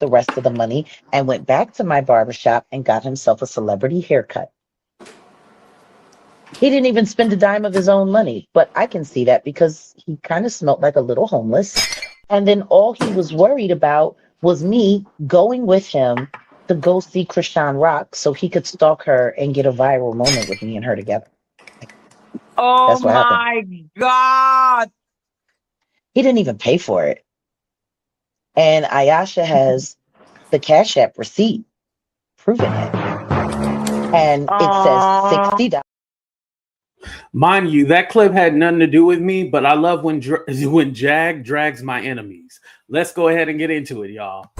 the rest of the money and went back to my barbershop and got himself a celebrity haircut. He didn't even spend a dime of his own money, but I can see that because he kind of smelled like a little homeless. And then all he was worried about was me going with him to go see Krishan Rock so he could stalk her and get a viral moment with me and her together. Oh That's what happened. my God. He didn't even pay for it. And Ayasha has the Cash App receipt proving it. And it says $60. Mind you, that clip had nothing to do with me, but I love when Jag drags my enemies. Let's go ahead and get into it, y'all.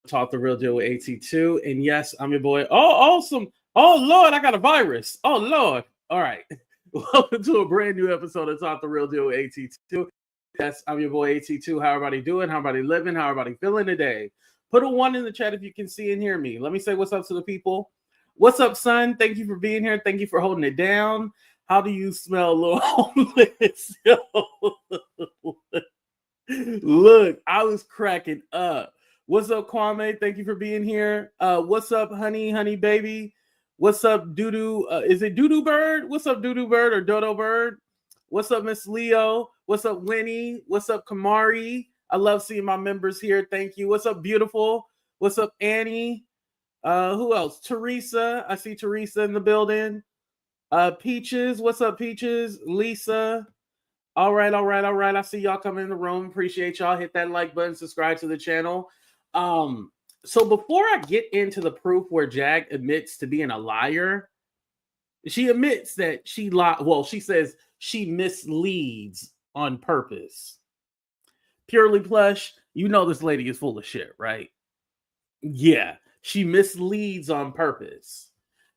Talk the real deal with AT2. And yes, I'm your boy. Oh, awesome. Oh, Lord, I got a virus. Oh, Lord. All right. Welcome to a brand new episode of Talk the Real Deal with AT2. Yes, I'm your boy AT2. How everybody doing? How everybody living? How everybody feeling today? Put a 1 in the chat if you can see and hear me. Let me say what's up to the people. What's up, son? Thank you for being here. Thank you for holding it down. How do you smell, little homeless? Look, I was cracking up. What's up, Kwame? Thank you for being here. What's up, honey baby? What's up, Doodoo? Is it Doodoo Bird? What's up, Doodoo Bird or Dodo Bird? What's up, Miss Leo? What's up, Winnie? What's up, Kamari? I love seeing my members here. Thank you. What's up, beautiful? What's up, Annie? Who else? Teresa. I see Teresa in the building. Peaches. What's up, Peaches? Lisa. All right. I see y'all coming in the room. Appreciate y'all. Hit that like button. Subscribe to the channel. So before I get into the proof where Jag admits to being a liar, she admits that she lied. Well, she says she misleads on purpose. Purely Plush, you know this lady is full of shit, right? Yeah, she misleads on purpose.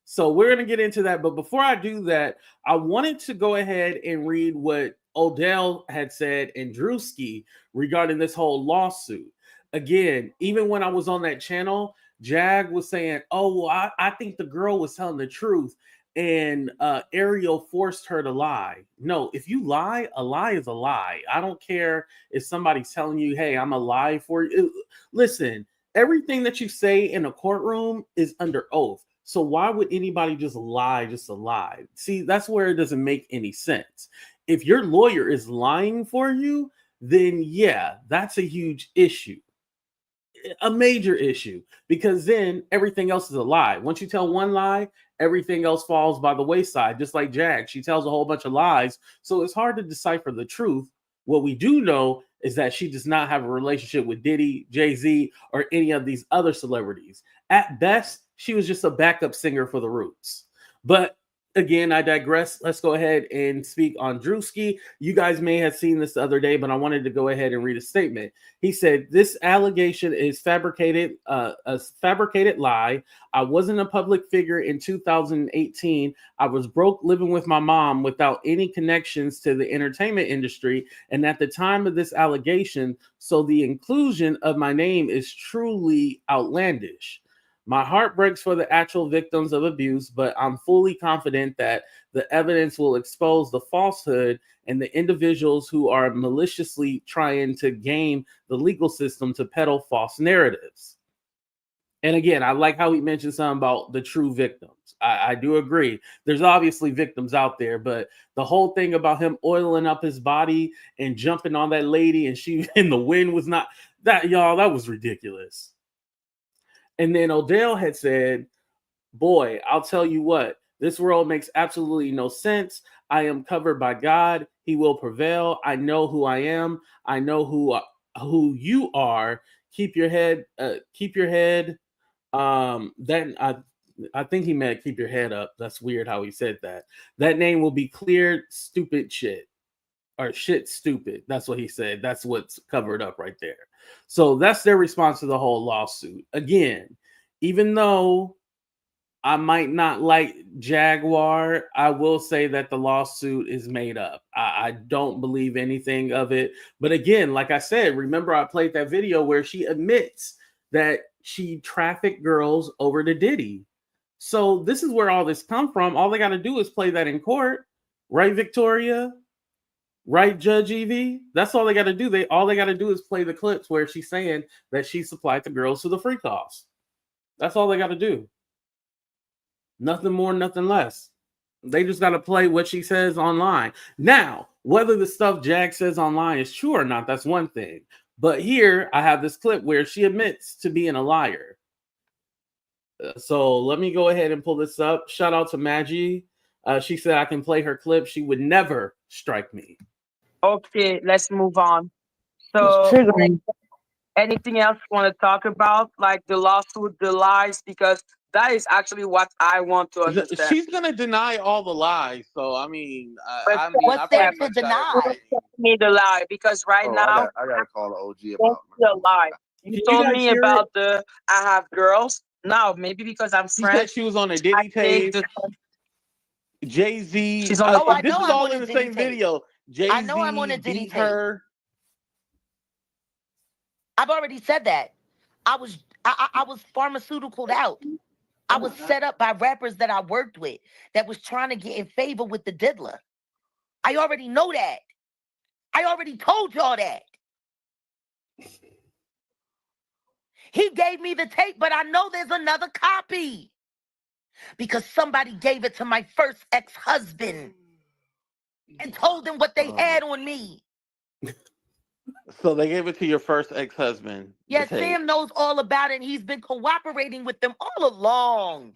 So we're going to get into that. But before I do that, I wanted to go ahead and read what Odell had said in Druski regarding this whole lawsuit. Again, even when I was on that channel, Jag was saying, oh, well, I think the girl was telling the truth and Ariel forced her to lie. No, if you lie, a lie is a lie. I don't care if somebody's telling you, hey, I'm a lie for you. Listen, everything that you say in a courtroom is under oath. So why would anybody just lie just to lie? See, that's where it doesn't make any sense. If your lawyer is lying for you, then yeah, that's a huge issue. A major issue, because then everything else is a lie. Once you tell one lie, everything else falls by the wayside. Just like Jag, she tells a whole bunch of lies. So it's hard to decipher the truth. What we do know is that she does not have a relationship with Diddy, Jay-Z, or any of these other celebrities. At best, she was just a backup singer for the Roots. But again, I digress. Let's go ahead and speak on Druski. You guys may have seen this the other day, but I wanted to go ahead and read a statement. He said, this allegation is fabricated, a fabricated lie. I wasn't a public figure in 2018. I was broke living with my mom without any connections to the entertainment industry. And at the time of this allegation, so the inclusion of my name is truly outlandish. My heart breaks for the actual victims of abuse, but I'm fully confident that the evidence will expose the falsehood and the individuals who are maliciously trying to game the legal system to peddle false narratives. And again, I like how he mentioned something about the true victims. I do agree. There's obviously victims out there, but the whole thing about him oiling up his body and jumping on that lady and she in the wind was not that, y'all, that was ridiculous. And then Odell had said, boy, I'll tell you what, this world makes absolutely no sense. I am covered by God. He will prevail. I know who I am. I know who you are. Keep your head. Then I think he meant keep your head up. That's weird how he said that. That name will be cleared, stupid shit. Or shit stupid. That's what he said. That's what's covered up right there. So that's their response to the whole lawsuit. Again, even though I might not like Jaguar, I will say that the lawsuit is made up. I don't believe anything of it. But again, like I said, remember I played that video where she admits that she trafficked girls over to Diddy. So this is where all this come from. All they got to do is play that in court, right, Victoria? Right, Judge Evie? That's all they got to do. All they got to do is play the clips where she's saying that she supplied the girls to the free calls. That's all they got to do. Nothing more, nothing less. They just got to play what she says online. Now, whether the stuff Jag says online is true or not, that's one thing. But here, I have this clip where she admits to being a liar. So let me go ahead and pull this up. Shout out to Maggie. She said I can play her clip. She would never strike me. Okay, let's move on. So, anything else you want to talk about, like the lawsuit, the lies? Because that is actually what I want to understand. She's gonna deny all the lies. So I mean, what's there to deny? Me the lie, because right now I gotta call the OG don't about see a lie. You told guys me hear about I have girls. Now maybe because I'm she French. said she was on a Diddy tape. Jay-Z. She's on. I This know is I'm all on in a the Diddy same tape. video. Jay-Z I know I'm on a Diddy beat tape. her. I've already said that. I was pharmaceuticaled out. I was set up by rappers that I worked with that was trying to get in favor with the diddler. I already know that. I already told y'all that. He gave me the tape, but I know there's another copy because somebody gave it to my first ex-husband and told him what they had on me. So they gave it to your first ex-husband. Yeah, Sam knows all about it, and he's been cooperating with them all along.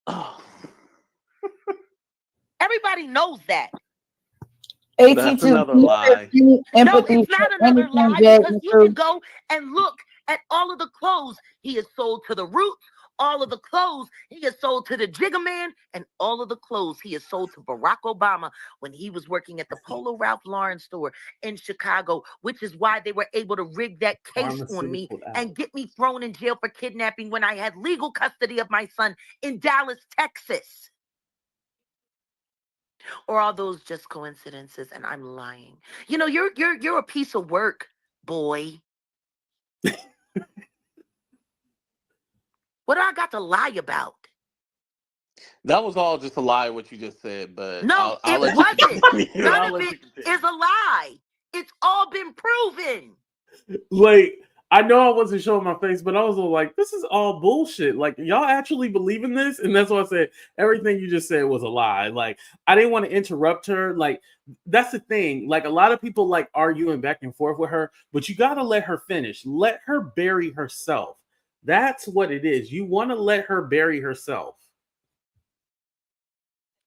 Oh. Everybody knows that. That's another lie. No, it's not another lie because you can go and look at all of the clothes he has sold to the Roots, all of the clothes he has sold to the Jigga Man, and all of the clothes he has sold to Barack Obama when he was working at the Polo Ralph Lauren store in Chicago, which is why they were able to rig that case on me and get me thrown in jail for kidnapping when I had legal custody of my son in Dallas, Texas. Or are those just coincidences and I'm lying? You know, you're a piece of work, boy. What do I got to lie about? That was all just a lie, what you just said. But no, I'll it wasn't. None of it is a lie. It's all been proven. Like, I know I wasn't showing my face, but I was like, this is all bullshit. Like, y'all actually believe in this? And that's why I said everything you just said was a lie. Like, I didn't want to interrupt her. Like, that's the thing. Like, a lot of people like arguing back and forth with her, but you got to let her finish. Let her bury herself. That's what it is. You want to let her bury herself.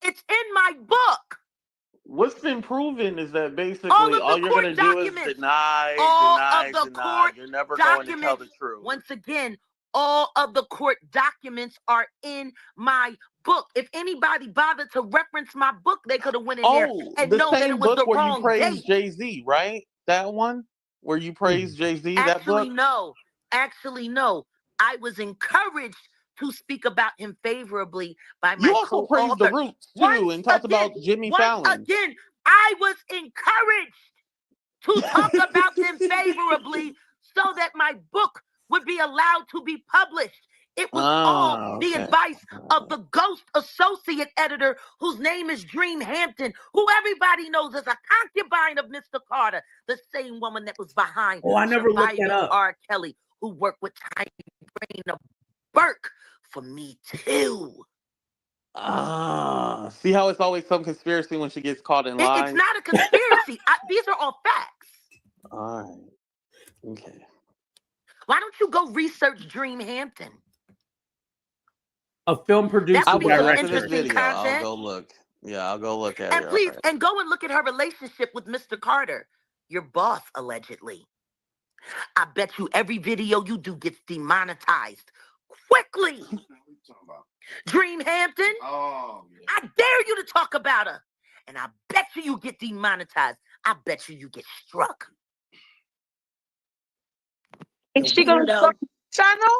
It's in my book. What's been proven is that basically all you're going to do is deny. You're never going to tell the truth. Once again, all of the court documents are in my book. If anybody bothered to reference my book, they could have went in there and know that it was the wrong date. Where you praised Jay-Z, right? That one? Where you praised Jay-Z, that book? Actually, no. I was encouraged to speak about him favorably by my co-author. You also praised the Roots, too, and talked about Jimmy Fallon. Again, I was encouraged to talk about them favorably so that my book would be allowed to be published. It was all the advice of the ghost associate editor whose name is Dream Hampton, who everybody knows is a concubine of Mr. Carter, the same woman that was behind I never looked that up. R. Kelly, who worked with Tiny Brain of Burke for me too. See how it's always some conspiracy when she gets caught in lies? It's not a conspiracy. These are all facts. All right. Okay. Why don't you go research Dream Hampton? A film producer. That would be some interesting content. I'll go look. Yeah, I'll go look at it. And please, and go and look at her relationship with Mr. Carter, your boss, allegedly. I bet you every video you do gets demonetized quickly. Dream Hampton. Oh, yeah. I dare you to talk about her. And I bet you get demonetized. I bet you get struck. Is she going to start the channel?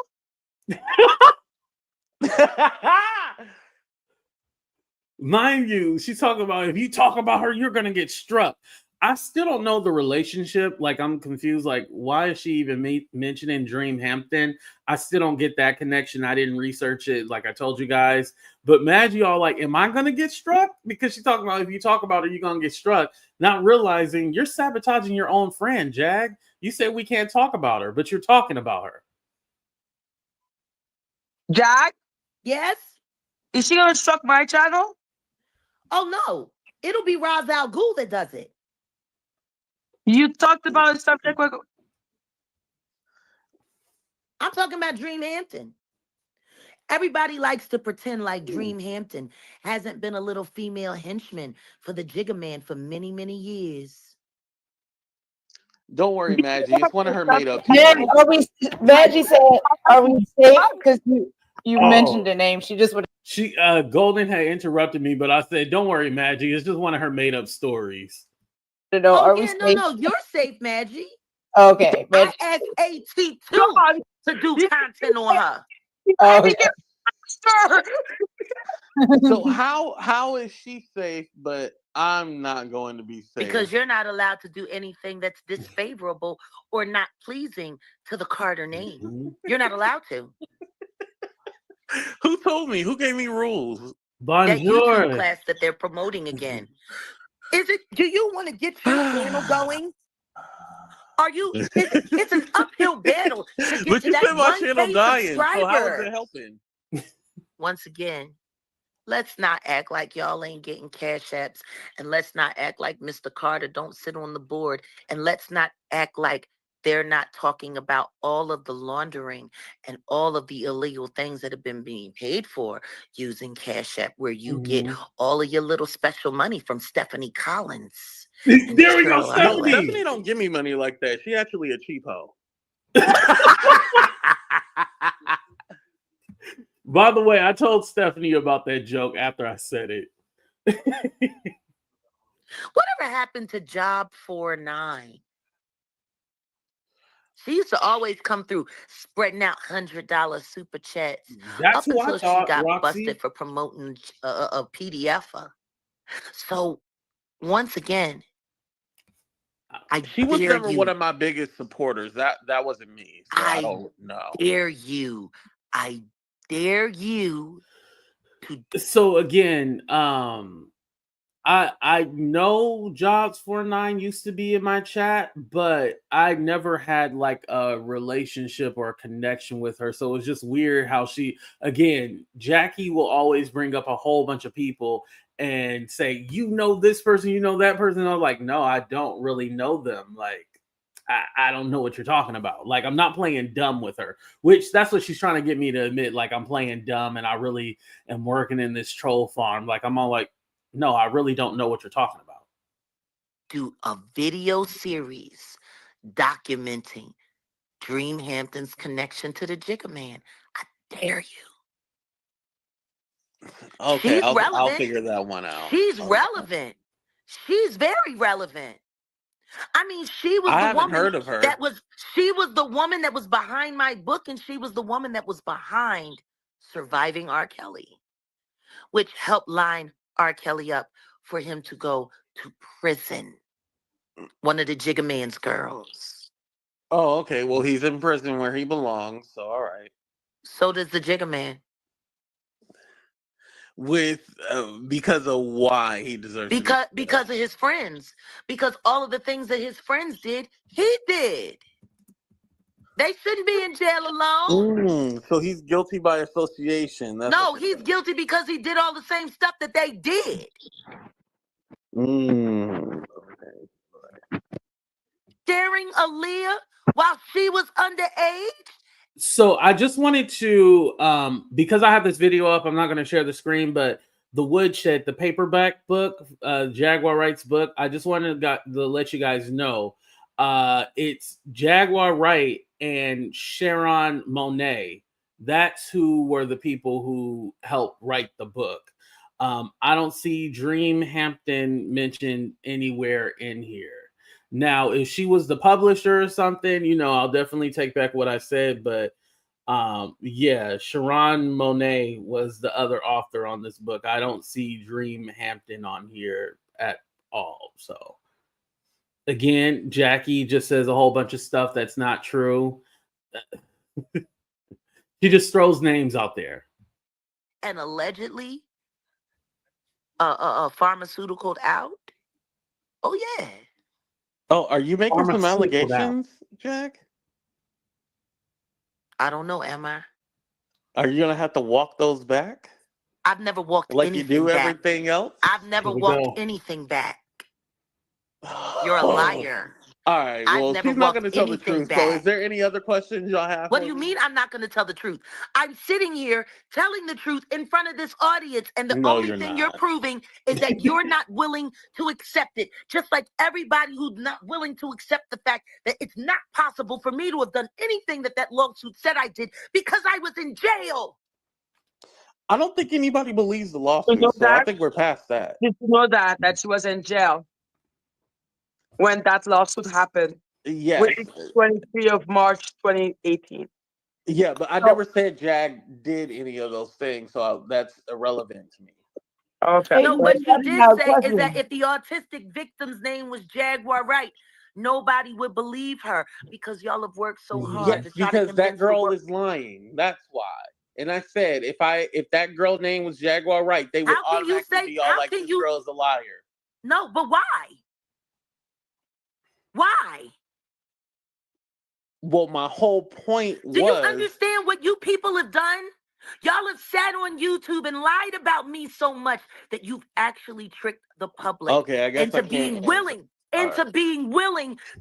Mind you, she's talking about if you talk about her, you're gonna get struck. I still don't know the relationship. Like, I'm confused. Like, why is she even mentioning Dream Hampton? I still don't get that connection. I didn't research it, like I told you guys. But imagine y'all like, am I gonna get struck? Because she's talking about if you talk about her, you're gonna get struck. Not realizing you're sabotaging your own friend, Jag. You said we can't talk about her, but you're talking about her. Jag? Yes? Is she going to struck my channel? Oh, no. It'll be Ra's al Ghul that does it. You talked about a subject. I'm talking about Dream Hampton. Everybody likes to pretend like Dream Hampton hasn't been a little female henchman for the Jigga Man for many, many years. Don't worry, Maggie. It's one of her made up. Maggie said, "Are we safe?" Because you mentioned the name. She just would. She Golden had interrupted me, but I said, "Don't worry, Maggie. It's just one of her made up stories." No, you're safe, Maggie. Okay, I asked AT2 to do content on her. Oh, So how is she safe, but I'm not going to be safe? Because you're not allowed to do anything that's disfavorable or not pleasing to the Carter name. You're not allowed to. Who told me? Who gave me rules? That YouTube class that they're promoting again. Do you want to get your channel going? Are you? It's an uphill battle to get But to you that said my 1K channel dying, subscriber. so how is it helping? Once again, let's not act like y'all ain't getting cash apps, and let's not act like Mr. Carter don't sit on the board, and let's not act like they're not talking about all of the laundering and all of the illegal things that have been being paid for using Cash App, where you get all of your little special money from Stephanie Collins. There we go, Stephanie. Stephanie don't give me money like that. She actually a cheap hoe. By the way, I told Stephanie about that joke after I said it. Whatever happened to Job 49? She used to always come through spreading out $100 super chats. That's up until thought, she got Roxy. busted for promoting a PDF. So once again, she was never one of my biggest supporters. That wasn't me. So I don't know. Dare you? I dare you to. So again, I know Jobs 49 used to be in my chat, but I never had like a relationship or a connection with her. So it's just weird how Jackie will always bring up a whole bunch of people and say, you know this person, you know that person. I'm like, no, I don't really know them. Like, I don't know what you're talking about. Like, I'm not playing dumb with her, which that's what she's trying to get me to admit. Like, I'm playing dumb and I really am working in this troll farm. Like, I'm all like, no, I really don't know what you're talking about. Do a video series documenting Dream Hampton's connection to the Jigga Man. I dare you. Okay, I'll figure that one out. She's relevant. She's very relevant. I mean, she was I the woman heard of her. She was the woman that was behind my book, and she was the woman that was behind Surviving R. Kelly, which helped line R. Kelly up for him to go to prison. One of the Jigga Man's girls. Oh, okay. Well, he's in prison where he belongs, so all right. So does the Jigga Man. Because of why he deserves because of his friends. Because all of the things that his friends did, he did. They shouldn't be in jail alone. So he's guilty by association. No, he's guilty because he did all the same stuff that they did. Okay. Daring Aaliyah while she was underage. So I just wanted to, because I have this video up, I'm not going to share the screen, but the Woodshed, the paperback book, Jaguar Wright's book, I just wanted to let you guys know. It's Jaguar Wright and Sharon Monet That's who were the people who helped write the book. I don't see Dream Hampton mentioned anywhere in here. Now, if she was the publisher or something, I'll definitely take back what I said. But yeah, Sharon Monet was the other author on this book. I don't see Dream Hampton on here at all. So again, Jackie just says a whole bunch of stuff that's not true. She just throws names out there. And allegedly, pharmaceutical out. Oh yeah. Oh, are you making some allegations, Jack? I don't know. Am I? Are you gonna have to walk those back? I've never walked like anything you do back. everything else. I've never walked anything back. You're a liar. All right. Well, she's not going to tell the truth. So, is there any other questions y'all have? What do you mean I'm not going to tell the truth? I'm sitting here telling the truth in front of this audience, and the only thing you're proving is that you're not willing to accept it. Just like everybody who's not willing to accept the fact that it's not possible for me to have done anything that lawsuit said I did because I was in jail. I don't think anybody believes the lawsuit, so I think we're past that. Did you know that she was in jail when that lawsuit happened? Yes. Which is 23 of March 2018. Yeah, but I never said Jag did any of those things, so that's irrelevant to me. Okay. No, what you did say is that if the autistic victim's name was Jaguar Wright, nobody would believe her because y'all have worked so hard to try to because that girl is lying. That's why. And I said, if that girl name was Jaguar Wright, they would automatically be all like, this girl's a liar. No, but why? Why? Well, my whole point was... Do you understand what you people have done? Y'all have sat on YouTube and lied about me so much that you've actually tricked the public into being willing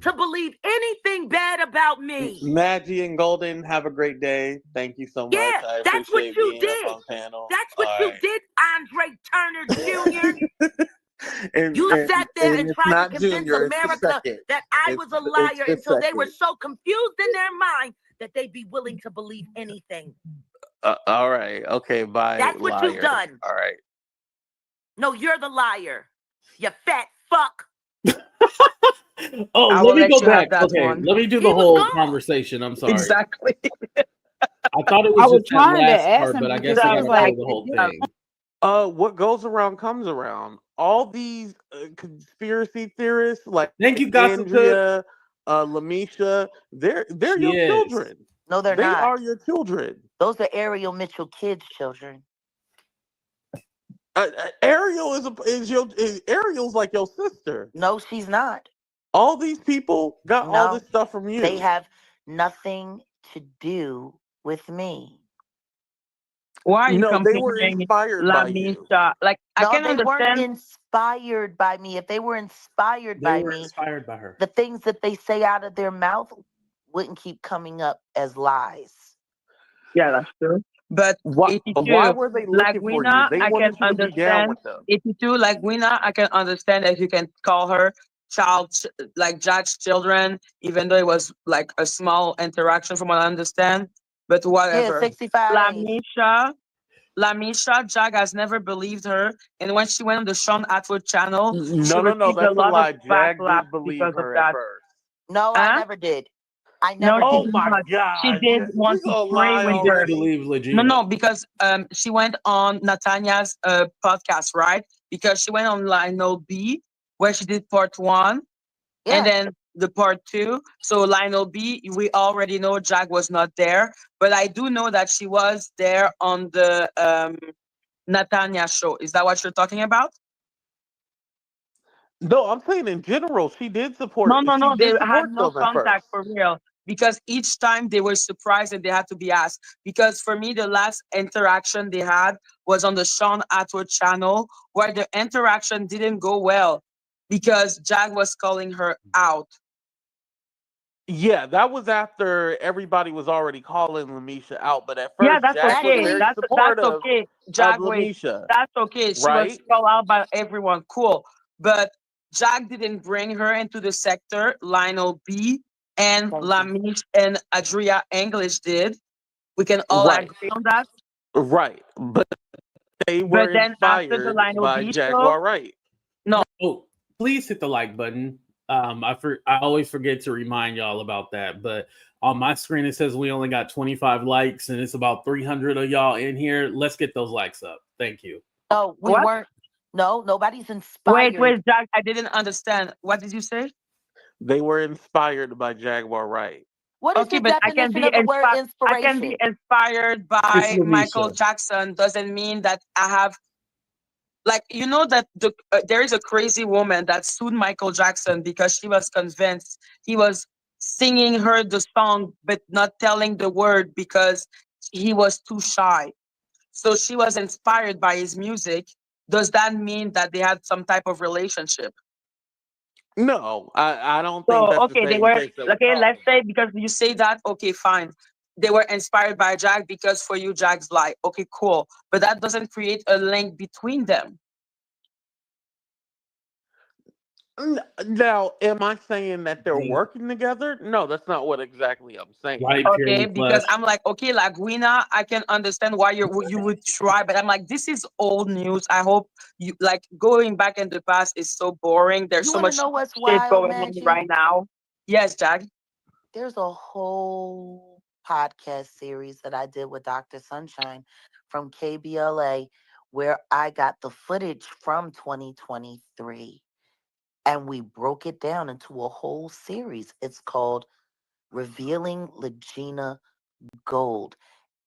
to believe anything bad about me. Maggie and Golden, have a great day. Thank you so much. Yeah, that's what you did. That's what you did, Andre Turner Jr. You sat there and tried to convince America that I was a liar until they were so confused in their mind that they'd be willing to believe anything. All right. Okay, bye. That's what you've done. All right. No, you're the liar. You fat fuck. Let me go back. Okay, let me do the whole conversation. I'm sorry. Exactly. I thought it was just that last part, but I guess I gotta say the whole thing. What goes around comes around. All these conspiracy theorists, like thank you, Andrea, Lamisha, they're your children. No, they're not. They not. are your children. Those are Ariel Mitchell kids' children. Ariel Ariel's like your sister. No, she's not. All these people got all this stuff from you. They have nothing to do with me. Why? They were inspired by you. Like I can understand. They weren't inspired by me. If they were inspired by her, the things that they say out of their mouth wouldn't keep coming up as lies. Yeah, that's true. But why were they looking for you? They wanted you to be down with them. 82, like Wina, I can understand that you can call her like Jack's children, even though it was like a small interaction from what I understand. But whatever. Yeah, 65. Lamisha, Jack has never believed her. And when she went on the Sean Atwood channel, no, that's a lie. Jack did believe her at first. No, I never did. I never did. Oh my God. She did want to pray with her. No, because she went on Natanya's podcast, right? Because she went on Lionel B, where she did part 1, and then the part 2. So Lionel B, we already know Jack was not there, but I do know that she was there on the Natanya show. Is that what you're talking about? No, I'm saying in general, she did support. No, they had no contact for real. Because each time they were surprised and they had to be asked. Because for me, the last interaction they had was on the Sean Atwood channel, where the interaction didn't go well because Jack was calling her out. Yeah, that was after everybody was already calling Lamisha out. But at first, that's Jack okay. was very That's okay. Jack, Lamisha. That's okay. She was called out by everyone. Cool. But Jack didn't bring her into the sector. Lionel B and Lamish and Adria English did. We can all agree on that. Right, but they were But then after the inspired Lionel by B show, Jaguar Wright. no. Oh, please hit the like button. I always forget to remind y'all about that, but on my screen it says we only got 25 likes and it's about 300 of y'all in here. Let's get those likes up. Thank you. No, we What? weren't. No, nobody's inspired. Wait, Jack. I didn't understand. What did you say? They were inspired by Jaguar Wright. What is Okay, the but I can definition be of the word inspired. I can be inspiration? inspired It's by Michael Alicia. Jackson. Doesn't mean that I have, like, you know, that there is a crazy woman that sued Michael Jackson because she was convinced he was singing her the song but not telling the word because he was too shy. So she was inspired by his music. Does that mean that they had some type of relationship? No, I don't think So that's the okay, they same were case that we're okay. Let's talking say about. because you say that, okay, fine. They were inspired by Jack because for you, Jack's like, okay, cool, but that doesn't create a link between them. Now, am I saying that they're working together? No, that's not what exactly I'm saying. Right, Okay, Purely because Flesh. I'm like, okay, like Laguna, I can understand why you would try, but I'm like, this is old news. I hope you like going back in the past is so boring. There's You so want to much know what's shit wild, going on Maggie? right now. Yes, Jack. There's a whole podcast series that I did with Dr. Sunshine from KBLA where I got the footage from 2023 and we broke it down into a whole series. It's called Revealing Legina Gold.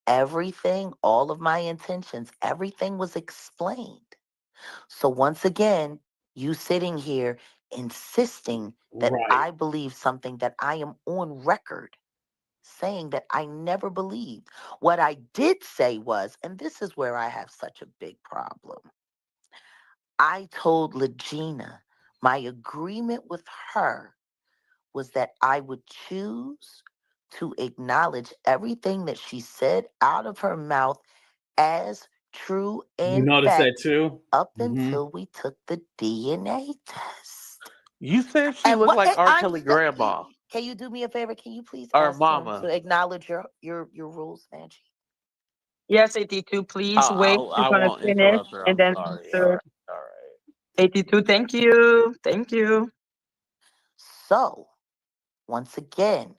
Everything, all of my intentions, everything was explained. So once again, you sitting here insisting that Right. I believe something that I am on record saying that I never believed. What I did say was, and this is where I have such a big problem. I told Legina my agreement with her was that I would choose to acknowledge everything that she said out of her mouth as true You and notice that fact too? up Mm-hmm. until we took the DNA test. You said she And looked what like R. I'm Kelly grandma can you do me a favor? Can you please or ask him mama. to acknowledge your rules, Angie? Yes, 82. Please wait. She's I gonna won't finish interrupt her. and I'm then sorry. All answer. right. All right. 82. Thank you. Thank you. So, once again,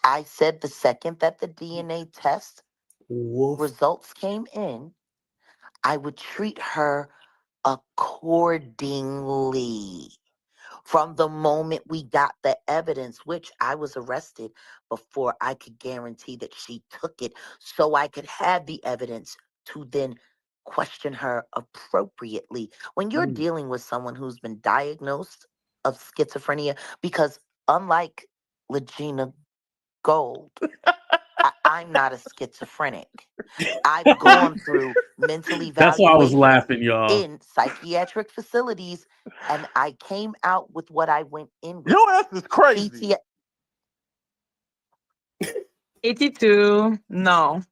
I said the second that the DNA test Wolf. results came in, I would treat her accordingly. From the moment we got the evidence, which I was arrested before I could guarantee that she took it, so I could have the evidence to then question her appropriately. When you're dealing with someone who's been diagnosed of schizophrenia, because unlike Legina Gold, I'm not a schizophrenic. I've gone through mental That's why I was evaluation laughing, y'all. in psychiatric facilities, and I came out with what I went in with. Your ass is crazy. 82. No.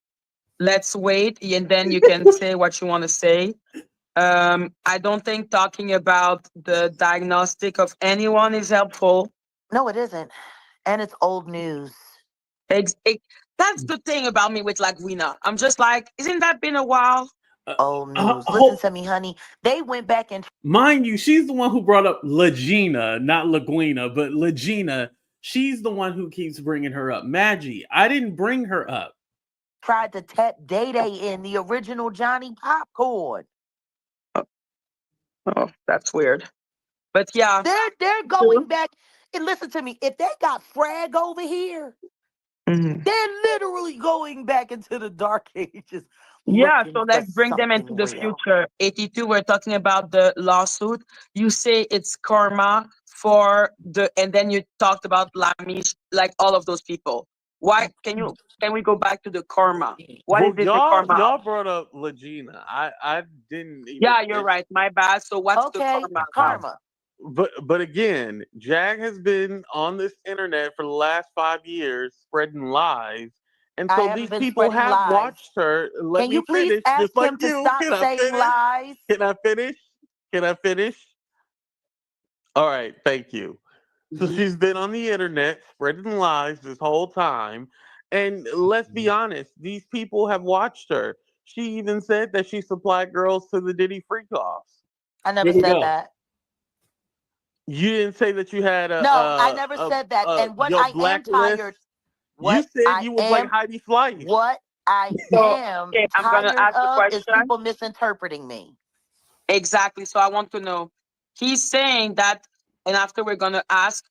Let's wait and then you can say what you want to say. I don't think talking about the diagnostic of anyone is helpful. No, it isn't. And it's old news. That's the thing about me with Laguna. I'm just like, isn't that been a while? Old news. Listen to me, honey. They went back and mind you, she's the one who brought up Legina, not Laguina, but Legina. She's the one who keeps bringing her up. Maggie, I didn't bring her up. tried to tap Day Day in the original Johnny Popcorn. Oh, that's weird. But yeah. They're going back. And listen to me. If they got Frag over here, they're literally going back into the dark ages. Yeah, so let's bring them into the future. 82, we're talking about the lawsuit. You say it's karma for and then you talked about Lamish, like all of those people. Why can we go back to the karma? What is it the karma? Y'all brought up Legina. I didn't even. Yeah, you're right. My bad. So what's the karma? Karma. But again, Jag has been on this internet for the last 5 years spreading lies. And so these people have watched her. Let me finish, just like you. Can I finish? Lies? Can I finish? Can I finish? All right, thank you. So she's been on the internet spreading lies this whole time. And let's be honest, these people have watched her. She even said that she supplied girls to the Diddy freak-offs. I never said that. You didn't say that you had No, I never said that. And what your I am tired, you said you was like Heidi Fleiss. What I am I'm gonna tired ask the of is question. people misinterpreting me. Exactly. So I want to know. He's saying that, and after we're gonna ask,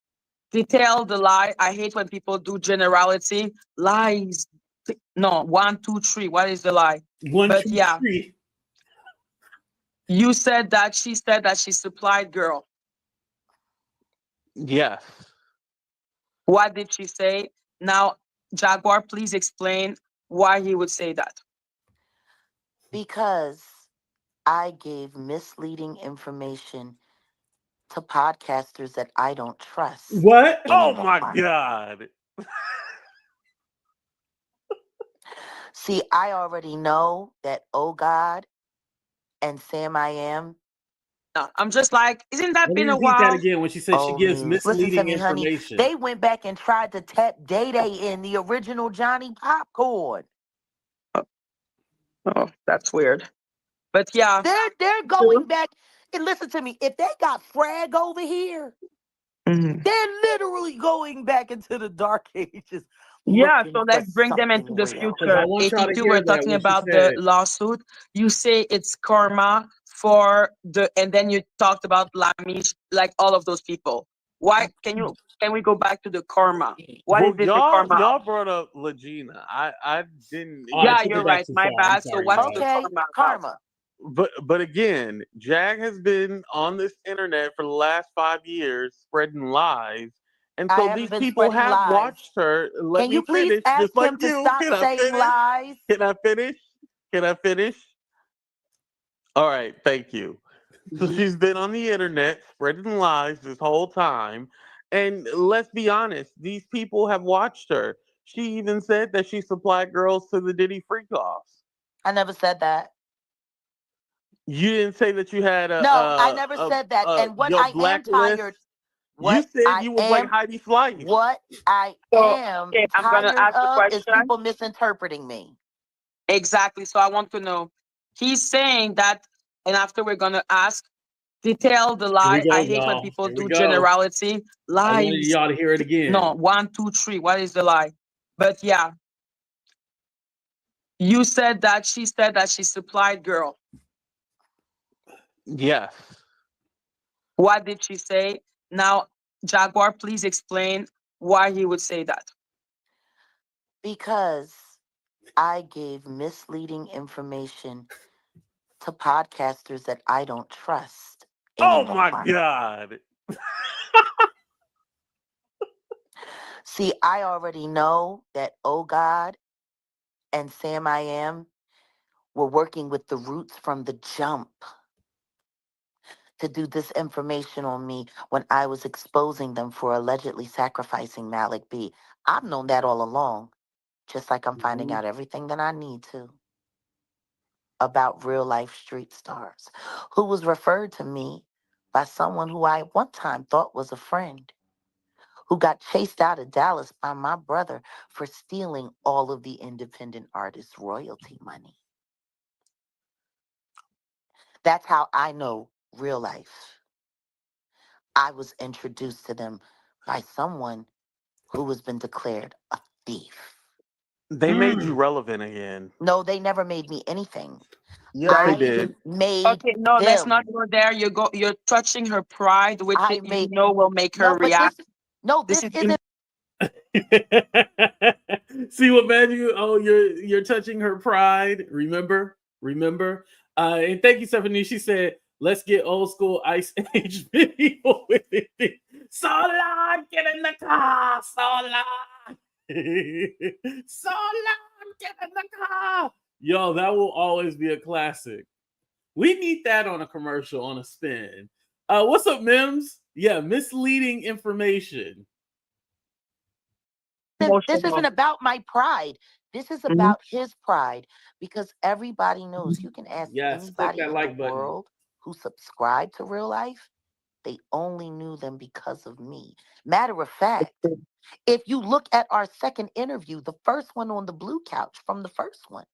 detail the lie. I hate when people do generality lies. No, 1, 2, 3. What is the lie? But yeah, 3. you said that she said that she supplied girl. Yes. What did she say? Now, Jaguar, please explain why he would say that. Because I gave misleading information to podcasters that I don't trust. What? Oh my God. See, I already know that Oh God and Sam I Am. No, I'm just like, isn't that Let been me a repeat that while? again when she said she gives misleading Listen to me, information. honey. They went back and tried to tap Day Day in the original Johnny Popcorn. Oh, that's weird. But yeah, they're going back. And listen to me. If they got Frag over here, they're literally going back into the dark ages. Yeah, so let's bring them into the future. 82, we're talking about the lawsuit. You say it's karma for and then you talked about Lamish, like all of those people. Why can we go back to the karma? What is it, the karma? Y'all brought up Legina. I didn't. Yeah, you're right. My bad. So what's the karma? But again, Jag has been on this internet for the last 5 years spreading lies. And so these people have watched her. Let me finish. Just like you. Can I finish? Lies? Can I finish? Can I finish? All right, thank you. So she's been on the internet spreading lies this whole time. And let's be honest, these people have watched her. She even said that she supplied girls to the Diddy freak-offs. I never said that. You didn't say that you had I never said that. And what I am tired. You said you was like Heidi Fleiss. What I am tired of is people misinterpreting me. Exactly. So I want to know. He's saying that, and after we're gonna ask, detail the lie. I hate when people do generality lies. I wanted y'all to hear it again. No, 1, 2, 3. What is the lie? But yeah, you said that she said that she supplied girl. Yes. What did she say? Now, Jaguar, please explain why he would say that. Because I gave misleading information to podcasters that I don't trust anymore. Oh my God. See, I already know that Oh God and Sam I Am were working with the Roots from the jump to do this information on me when I was exposing them for allegedly sacrificing Malik B. I've known that all along, just like I'm finding out everything that I need to about real life street stars, who was referred to me by someone who I at one time thought was a friend, who got chased out of Dallas by my brother for stealing all of the independent artists' royalty money. That's how I know real life. I was introduced to them by someone who has been declared a thief. They made you relevant again. No, they never made me anything. Yes, they did. Okay, no, let's not go there. You're touching her pride, which will make her react. This isn't. See what Matthew? Oh, you're touching her pride. Remember? And thank you, Stephanie. She said, "Let's get old school Ice Age video with it." So long, get in the car. So long, so long, get in the car. Yo, that will always be a classic. We need that on a commercial, on a spin. What's up, Mims? Yeah, misleading information. This isn't about my pride. This is about his pride, because everybody knows. You can ask anybody in the world who subscribed to real life. They only knew them because of me. Matter of fact, if you look at our second interview, the first one on the blue couch from the first one,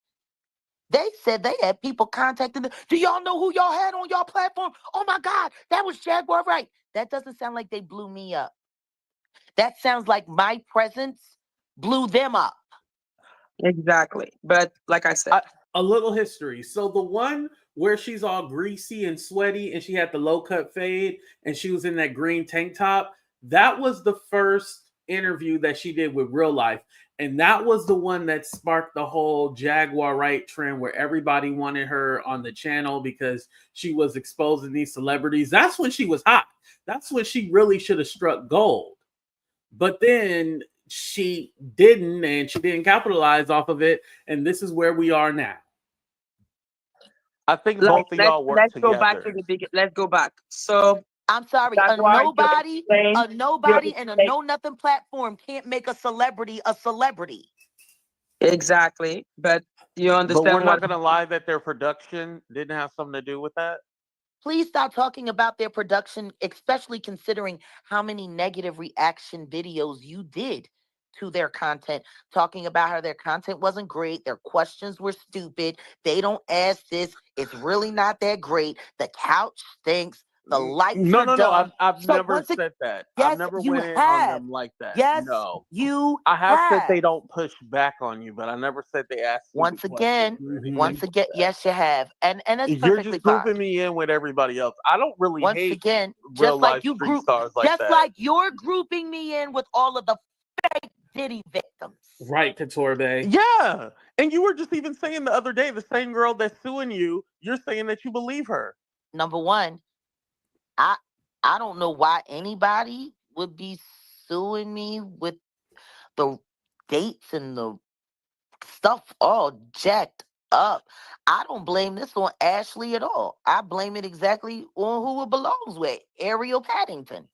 they said they had people contacting them. Do y'all know who y'all had on y'all platform? Oh my God, that was Jaguar Wright. That doesn't sound like they blew me up. That sounds like my presence blew them up. Exactly. But like I said, a little history. So the one where she's all greasy and sweaty and she had the low cut fade and she was in that green tank top, that was the first interview that she did with Real Life. And that was the one that sparked the whole Jaguar Wright trend where everybody wanted her on the channel because she was exposing these celebrities. That's when she was hot. That's when she really should have struck gold. But then she didn't, and she didn't capitalize off of it. And this is where we are now. I think both of y'all work together. Go back to the beginning. Let's go back. So I'm sorry, a nobody and a know nothing platform can't make a celebrity a celebrity. Exactly, but you understand. But we're not going to lie that their production didn't have something to do with that. Please stop talking about their production, especially considering how many negative reaction videos you did to their content, talking about how their content wasn't great, their questions were stupid, they don't ask this, it's really not that great, the couch stinks, the lights are dumb. No, I've never said that. Yes, I've never went in on them like that. Yes, no. You I have said they don't push back on you, but I never said they ask you. Once again, yes, you have. And that's you're just grouping me in with everybody else. I don't really hate real life street stars like that. Just like you're grouping me in with all of the fake Diddy victims. Right, Couture Bay. Yeah. And you were just even saying the other day, the same girl that's suing you, you're saying that you believe her. Number one, I don't know why anybody would be suing me with the dates and the stuff all jacked up. I don't blame this on Ashley at all. I blame it exactly on who it belongs with, Ariel Paddington.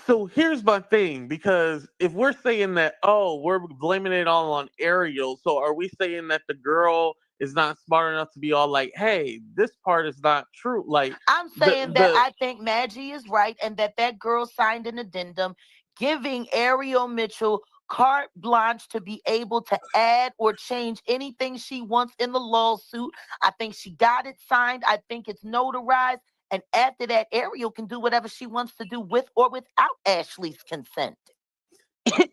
So here's my thing, because if we're saying that, we're blaming it all on Ariel, so are we saying that the girl is not smart enough to be all like, hey, this part is not true? Like, I'm saying that I think Maggie is right, and that girl signed an addendum giving Ariel Mitchell carte blanche to be able to add or change anything she wants in the lawsuit. I think she got it signed. I think it's notarized. And after that, Ariel can do whatever she wants to do with or without Ashley's consent.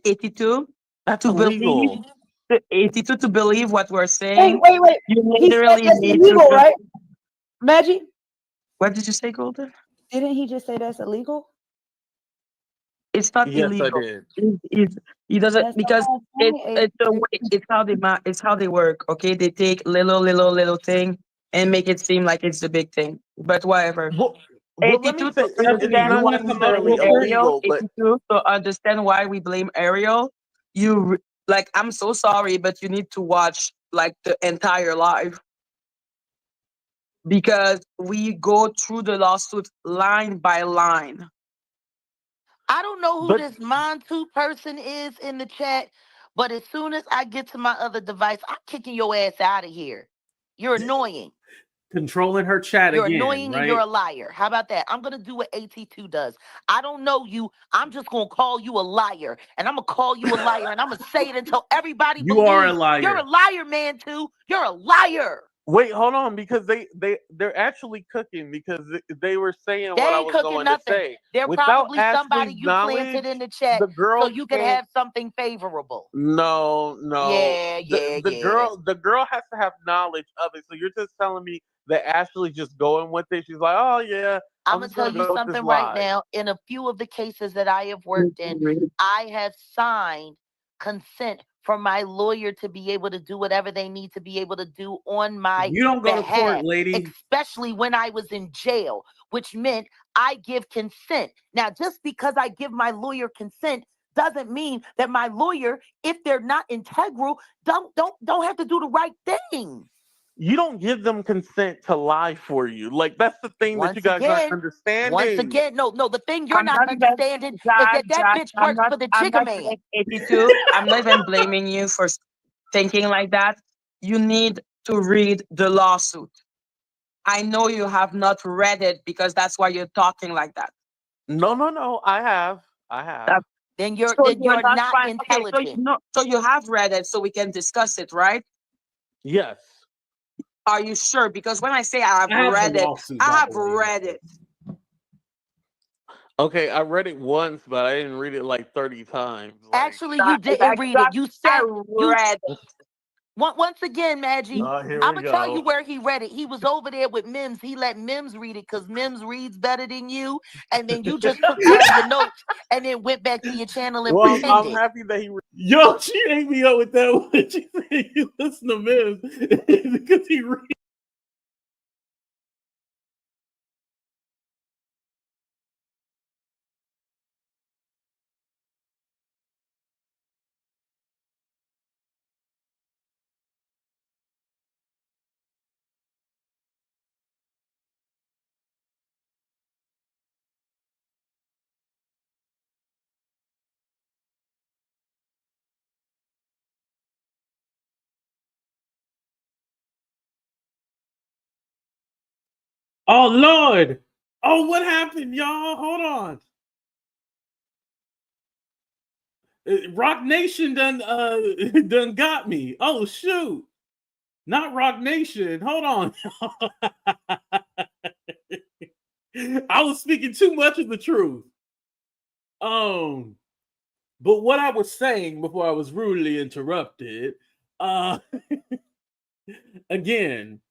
82? That's illegal. 82 to believe what we're saying. Wait. You literally that's illegal, right? Maggie? What did you say, Golden? Didn't he just say that's illegal? It's not illegal. Yes, I did. He doesn't, that's because it's how they work. Okay, they take little thing and make it seem like it's the big thing. But whatever. Well, let me say, it's not necessarily illegal, but to understand why we blame Ariel, I'm so sorry, but you need to watch like the entire live, because we go through the lawsuit line by line. I don't know who this Montu person is in the chat, but as soon as I get to my other device, I'm kicking your ass out of here. You're annoying. Controlling her chat you're again. You're annoying, right? And you're a liar. How about that? I'm going to do what AT2 does. I don't know you. I'm just going to call you a liar. And I'm going to call you a liar. And I'm going to say it until everybody believes. You are a liar. You're a liar, man, too. You're a liar. Wait, hold on, because they're actually cooking, because they were saying what I was going to say. They're probably somebody you planted in the chat, so you can have something favorable. No. The girl has to have knowledge of it. So you're just telling me that Ashley's just going with it. She's like, oh yeah. I'm gonna tell you something right now. In a few of the cases that I have worked in, I have signed consent for my lawyer to be able to do whatever they need to be able to do on my You don't go behalf, to court, lady. Especially when I was in jail, which meant I give consent. Now, just because I give my lawyer consent doesn't mean that my lawyer, if they're not integral, don't have to do the right thing. You don't give them consent to lie for you. Like, that's the thing that you guys aren't understanding. Once again, no, the thing you're not understanding is that bitch works for the Jigga Man. 82. I'm not even blaming you for thinking like that. You need to read the lawsuit. I know you have not read it because that's why you're talking like that. No. I have. Then you're So not fine. Okay, intelligent. so you have read it, so we can discuss it, right? Yes. Are you sure? Because when I say I have read it, I have read it. Okay, I read it once, but I didn't read it like 30 times. Actually, you didn't read it. You said read it. Once again, Maggie, Here I'm we gonna tell go. you where he read it. He was over there with Mims. He let Mims read it because Mims reads better than you. And then you just took down your notes and then went back to your channel and Well, I'm pretended. happy that he. Yo, she ate me up with that one. She said you listen to Mims because he reads. Oh Lord! Oh, what happened, y'all? Hold on. Rock Nation done done got me. Oh shoot! Not Rock Nation. Hold on. I was speaking too much of the truth. But what I was saying before I was rudely interrupted, again,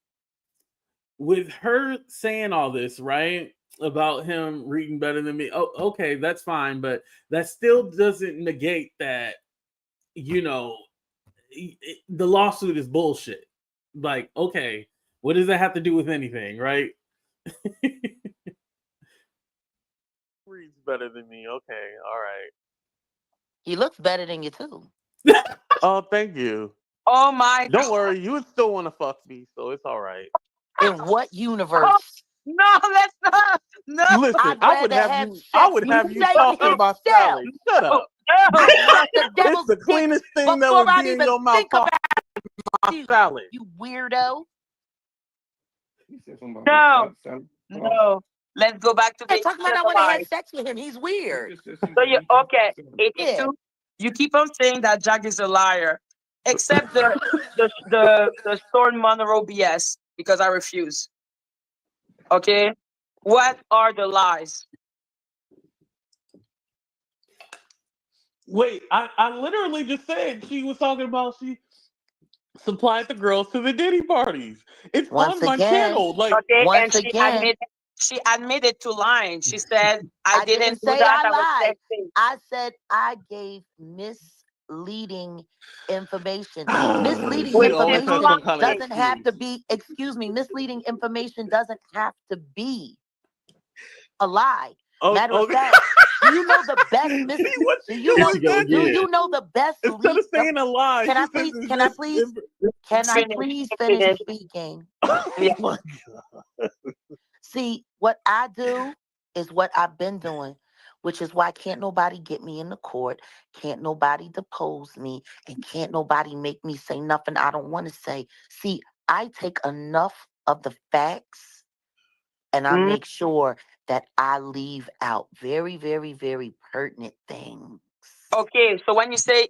with her saying all this, right? About him reading better than me. Oh, okay, that's fine, but that still doesn't negate that, the lawsuit is bullshit. Like, okay, what does that have to do with anything, right? Reads better than me. Okay, all right. He looks better than you too. Oh, thank you. Oh my! Don't worry, you would still want to fuck me, so it's all right. In what universe? No, that's not. No. Listen, I would have you talking about salad. Shut up. It's the cleanest thing that would be in your mouth. You, salad. You weirdo. No. Let's go back to the. Talking about I want to have sex with him. He's weird. So you okay? 82. Yeah. You keep on saying that Jack is a liar, except the Storm Monroe BS, because I refuse. Okay, what are the lies? Wait, I literally just said she was talking about she supplied the girls to the Diddy parties. It's on my channel. Like, okay, once again, she admitted to lying. She said, I didn't say do that. I lied. I said I gave misleading information. Misleading information doesn't have to be, excuse me, misleading information doesn't have to be a lie. Matter of fact, do you know the best do you know the best instead of saying a lie? Can I please finish speaking? Oh my God. See, what I do is what I've been doing, which is why can't nobody get me in the court, can't nobody depose me, and can't nobody make me say nothing I don't want to say. See, I take enough of the facts and I make sure that I leave out very, very, very pertinent things. Okay, so when you say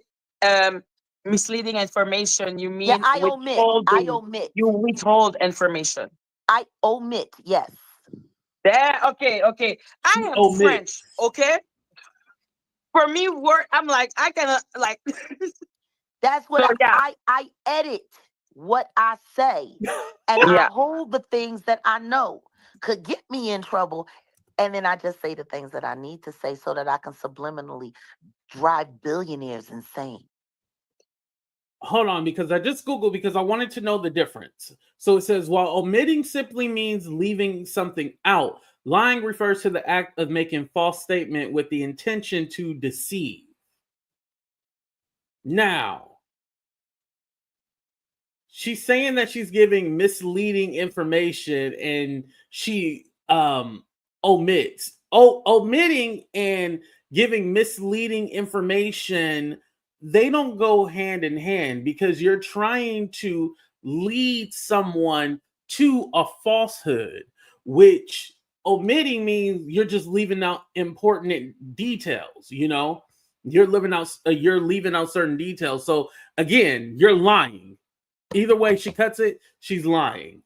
misleading information, you mean I omit. You withhold information. I omit, yes. There, okay. I am French, okay? For me, I'm like, I cannot, like. That's what I edit what I say. And I hold the things that I know could get me in trouble. And then I just say the things that I need to say so that I can subliminally drive billionaires insane. Hold on, because I just Googled because I wanted to know the difference. So it says, while omitting simply means leaving something out, lying refers to the act of making false statement with the intention to deceive. Now, she's saying that she's giving misleading information and she omits. Omitting and giving misleading information, they don't go hand in hand because you're trying to lead someone to a falsehood, which Omitting means you're just leaving out important details. You know, you're leaving out certain details. So again, you're lying. Either way she cuts it, she's lying.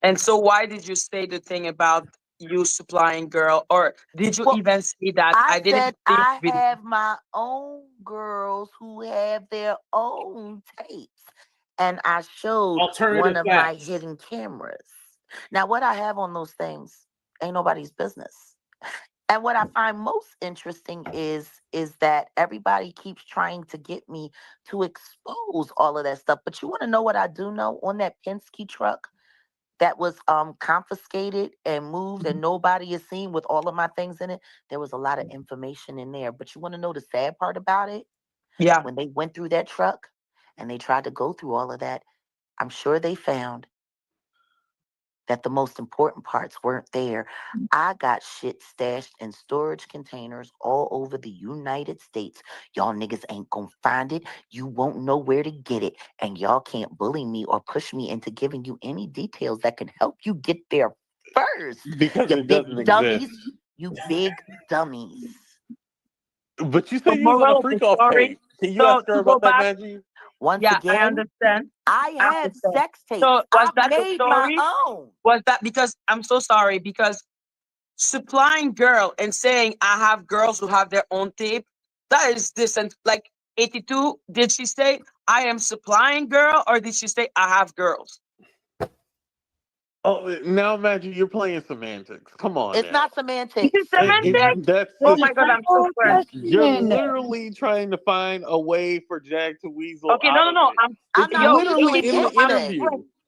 And so why did you say the thing about you supplying girl, or did you even say that? I didn't said I have my own girls who have their own tapes, and I showed one of my hidden cameras. Now, what I have on those things ain't nobody's business. And what I find most interesting is that everybody keeps trying to get me to expose all of that stuff. But you want to know what I do know? On that Penske truck that was confiscated and moved and nobody is seen with all of my things in it, there was a lot of information in there. But you want to know the sad part about it? Yeah. When they went through that truck and they tried to go through all of that, I'm sure they found that the most important parts weren't there. I got shit stashed in storage containers all over the United States. Y'all niggas ain't gonna find it. You won't know where to get it. And y'all can't bully me or push me into giving you any details that can help you get there first. Because you it big doesn't dummies. exist. You big dummies. But you said you was on a freak off tape. Can you ask her about that, Maggie? Once yeah, again, I understand. I have sex tapes. So was that made the story? my own. Was that because I'm so sorry, because supplying girl and saying I have girls who have their own tape, that is decent. Like 82, did she say I am supplying girl, or did she say I have girls? Oh, now imagine you're playing semantics. Come on, it's now. not semantics. It's semantics. Oh my god, I'm so sorry. You're literally trying to find a way for Jag to weasel. Okay, no. I'm not literally in the interview.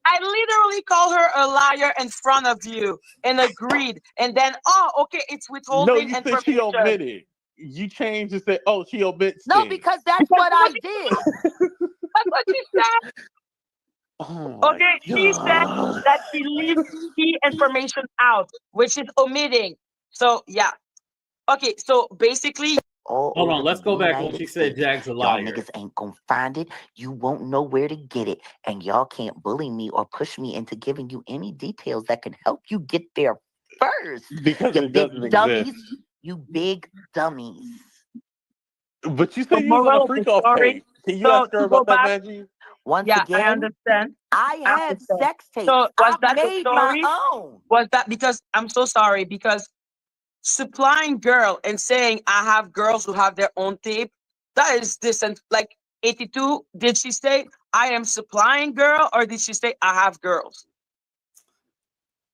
I literally call her a liar in front of you and agreed, and then okay, it's withholding No, you information. said she omitted. You changed and said, "Oh, she omits." No, things. because that's what I did. That's what she said. Okay, she said that she leaves key information out, which is omitting. So yeah. Okay, so basically, hold on, let's go back when she said Jag's a liar. Y'all niggas ain't gonna find it. You won't know where to get it. And y'all can't bully me or push me into giving you any details that can help you get there first. Because you it big doesn't dummies. exist. You big dummies. But you said you was on a freak off tape. Can you ask her about that, Maggie? Once again, I understand. I have sex tapes. So was that made the story? my own. Was that because I'm so sorry, because supplying girl and saying I have girls who have their own tape, that is decent. Like 82, did she say I am supplying girl, or did she say I have girls?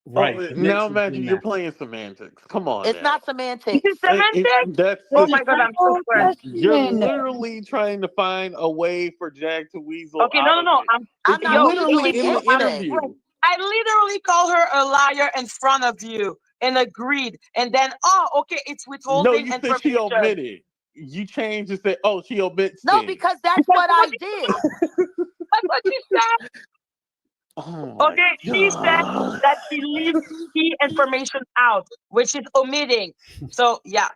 Right. Now imagine you're playing semantics. Come on. It's not semantics. It's semantics? Oh my god, I'm so sorry. You're literally trying to find a way for Jag to weasel. Okay, no. I'm not literally in the interview. I literally call her a liar in front of you and agreed, and then okay, it's withholding information. No, you information. said she omitted. You changed and said, "Oh, she omits." No, because that's what I did. That's what she said. Okay, she said that she leaves key information out, which is omitting. So yeah.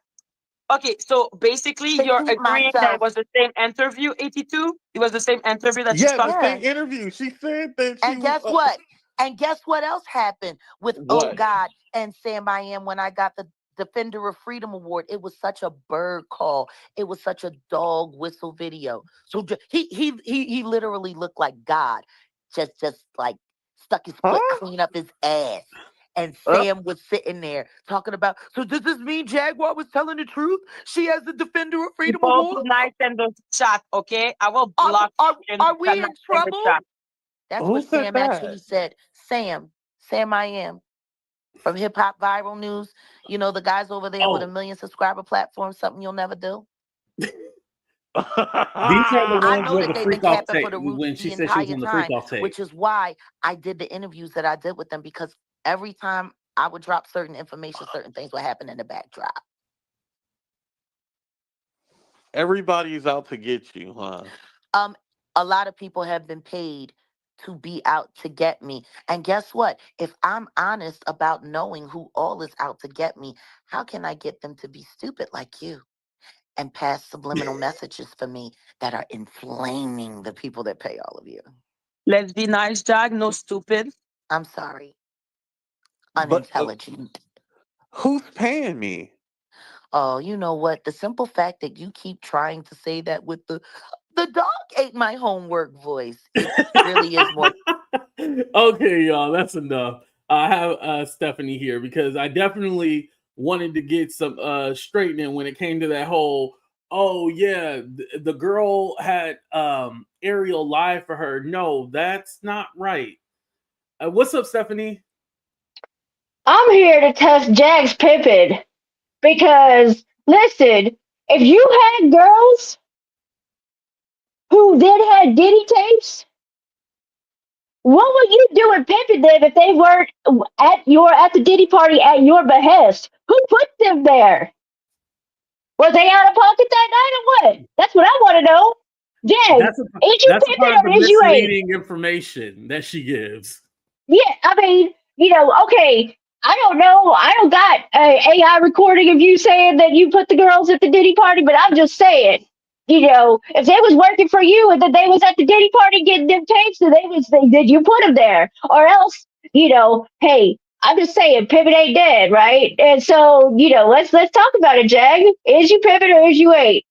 Okay, so basically you're agreeing that it was the same interview, 82? It was the same interview that the same interview. She said that she And guess what? And guess what else happened with What? Oh God and Sam I Am when I got the Defender of Freedom Award? It was such a bird call. It was such a dog whistle video. So he literally looked like God, just like stuck his foot clean up his ass. And Sam was sitting there talking about, so does this mean Jaguar was telling the truth? She has the Defender of Freedom Award? Nice in the chat, okay? I will block you. Are we in trouble? That's what Sam actually said. Sam I Am from Hip Hop Viral News. You know, the guys over there with 1 million subscriber platform, something you'll never do. These are the ones with the freak off tape when she said she was on the freak off tape. Which is why I did the interviews that I did with them, because every time I would drop certain information, certain things would happen in the backdrop. Everybody's out to get you, huh? A lot of people have been paid to be out to get me. And guess what? If I'm honest about knowing who all is out to get me, how can I get them to be stupid like you and pass subliminal messages for me that are inflaming the people that pay all of you? Let's be nice, Jag. No stupid. I'm sorry. unintelligent. Who's paying me? Oh, you know what? The simple fact that you keep trying to say that with the dog ate my homework voice. It really is more. Okay, y'all, that's enough. I have Stephanie here because I definitely wanted to get some straightening when it came to that whole. Oh yeah, the girl had Ariel lie for her. No, that's not right. What's up, Stephanie? I'm here to test Jag's pimping because listen, if you had girls who then had Diddy tapes, what were you doing pimping them if they weren't at the Diddy party at your behest? Who put them there? Was they out of pocket that night or what? That's what I want to know. Jag, is you That's a pimping part of or the is you ain't? misleading information that she gives. Yeah, I mean, okay. I don't know. I don't got a AI recording of you saying that you put the girls at the Diddy party, but I'm just saying, if they was working for you and that they was at the Diddy party getting them tapes, then did you put them there, or else, hey, I'm just saying, pivot ain't dead, right? And so, let's talk about it, Jag. Is you pivot or is you ain't?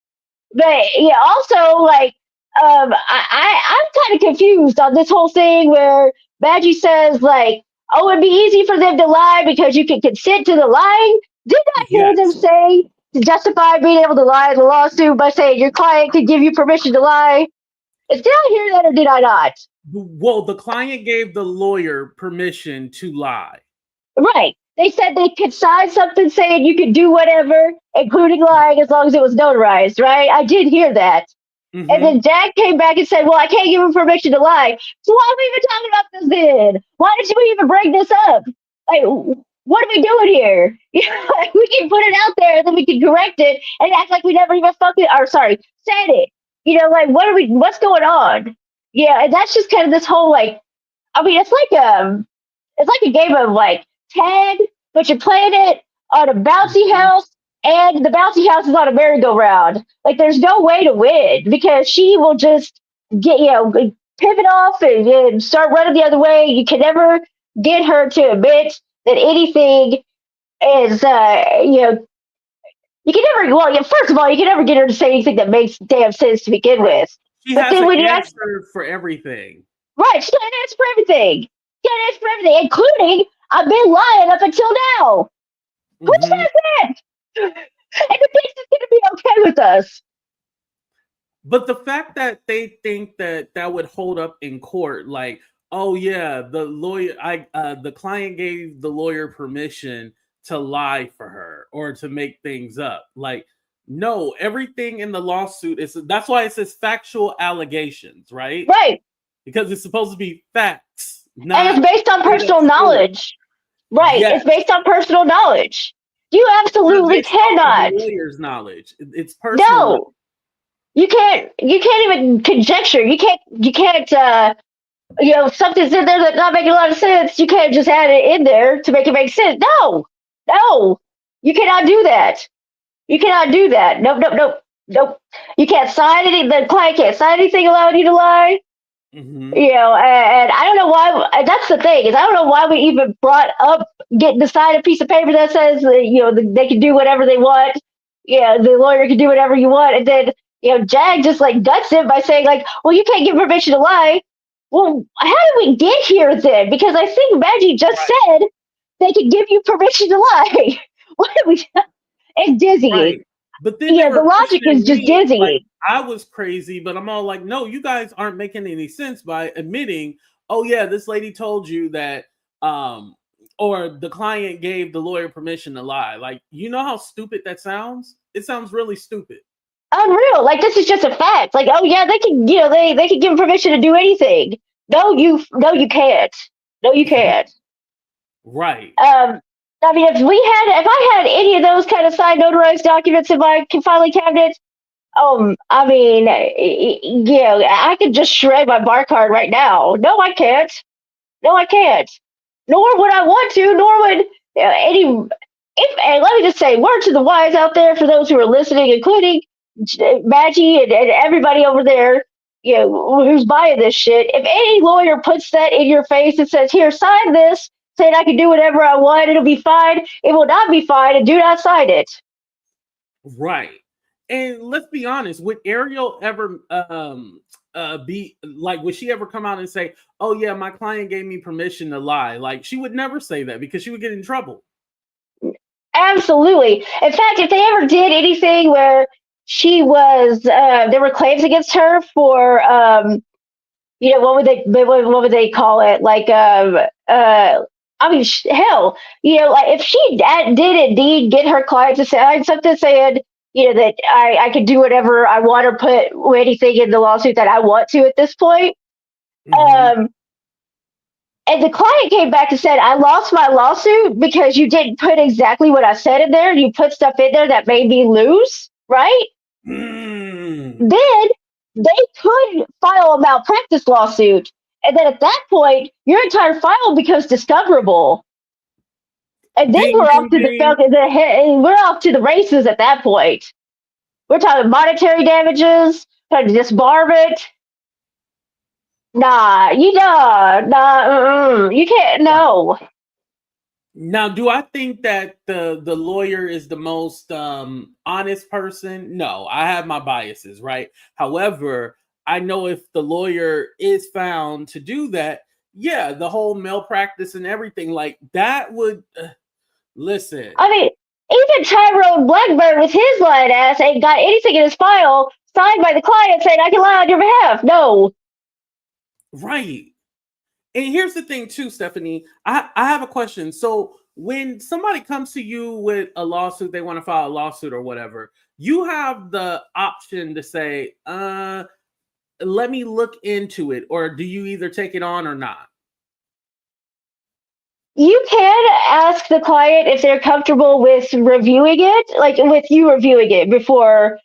But yeah, also like I'm kind of confused on this whole thing where Badgie says like, oh, it'd be easy for them to lie because you can consent to the lying. Did I hear them say to justify being able to lie in the lawsuit by saying your client could give you permission to lie? Did I hear that or did I not? Well, the client gave the lawyer permission to lie. Right. They said they could sign something saying you could do whatever, including lying, as long as it was notarized, right? I did hear that. Mm-hmm. And then Jack came back and said, well, I can't give him permission to lie. So why are we even talking about this then? Why did you even bring this up? Like, what are we doing here? Like, we can put it out there and then we can correct it and act like we never even said it. Like, what's going on? Yeah, and that's just kind of this whole, like, I mean, it's like a game of like tag, but you're playing it on a bouncy house, and the bouncy house is on a merry-go-round. Like, there's no way to win because she will just pivot off and start running the other way. You can never get her to admit that anything is, you can never. Well, first of all, you can never get her to say anything that makes damn sense to begin with. She but has then an when you answer for everything. Right, she got an answer for everything. She got an answer for everything, including I've been lying up until now. Who says that? And the bitch is gonna be okay with us. But the fact that they think that would hold up in court, like, oh yeah, the client gave the lawyer permission to lie for her or to make things up. Like, no, everything in the lawsuit that's why it says factual allegations, right? Right. Because it's supposed to be facts, and it's based on personal knowledge. Right. Yes. It's based on personal knowledge. You absolutely cannot. The lawyer's knowledge. It's personal. No. You can't even conjecture. You can't something's in there that's not making a lot of sense. You can't just add it in there to make it make sense. No. You cannot do that. You cannot do that. Nope. You can't sign anything. The client can't sign anything allowing you to lie. Mm-hmm. And I don't know why. That's the thing is I don't know why we even brought up getting to sign a piece of paper that says they can do whatever they want. Yeah, the lawyer can do whatever you want, and then Jag just like guts it by saying like, well, you can't give permission to lie. Well, how did we get here then? Because I think Maggie just said they could give you permission to lie. What are we? It's dizzying. Right. But then the logic is just dizzying. Like, I was crazy, but I'm all like, no, you guys aren't making any sense by admitting, oh yeah, this lady told you that, or the client gave the lawyer permission to lie. Like, you know how stupid that sounds? It sounds really stupid. Unreal. Like, this is just a fact. Like, oh yeah, they can, they can give permission to do anything. No, you can't. No, you can't. Right. I mean, if I had any of those kind of signed notarized documents in my filing cabinet, I mean, I could just shred my bar card right now. No, I can't. Nor would I want to. Nor would any. And let me just say, word to the wise out there for those who are listening, including Maggie and everybody over there, who's buying this shit. If any lawyer puts that in your face and says, "Here, sign this," saying I can do whatever I want, it'll be fine. It will not be fine, and do not sign it. Right. And let's be honest, would Ariel ever be like, would she ever come out and say, oh yeah, my client gave me permission to lie? Like, she would never say that because she would get in trouble. Absolutely. In fact, if they ever did anything where she was, there were claims against her for, what would they call it? Like, I mean, hell, like if she did indeed get her client to sign something saying, that I could do whatever I want or put anything in the lawsuit that I want to at this point. Mm-hmm. And the client came back and said, I lost my lawsuit because you didn't put exactly what I said in there. You put stuff in there that made me lose, right? Then they could file a malpractice lawsuit. And then at that point, your entire file becomes discoverable. And then we're off to the races at that point. We're talking monetary damages, trying to disbarm it. Nah, you can't. No. Now, do I think that the lawyer is the most honest person? No, I have my biases, right? However, I know if the lawyer is found to do that, yeah, the whole malpractice and everything like that would listen. I mean, even Tyrone Blackburn with his lying ass ain't got anything in his file signed by the client saying I can lie on your behalf. No. Right. And here's the thing too, Stephanie. I have a question. So when somebody comes to you with a lawsuit, they want to file a lawsuit or whatever, you have the option to say, let me look into it, or do you either take it on or not? You can ask the client if they're comfortable with reviewing it, like with you reviewing it before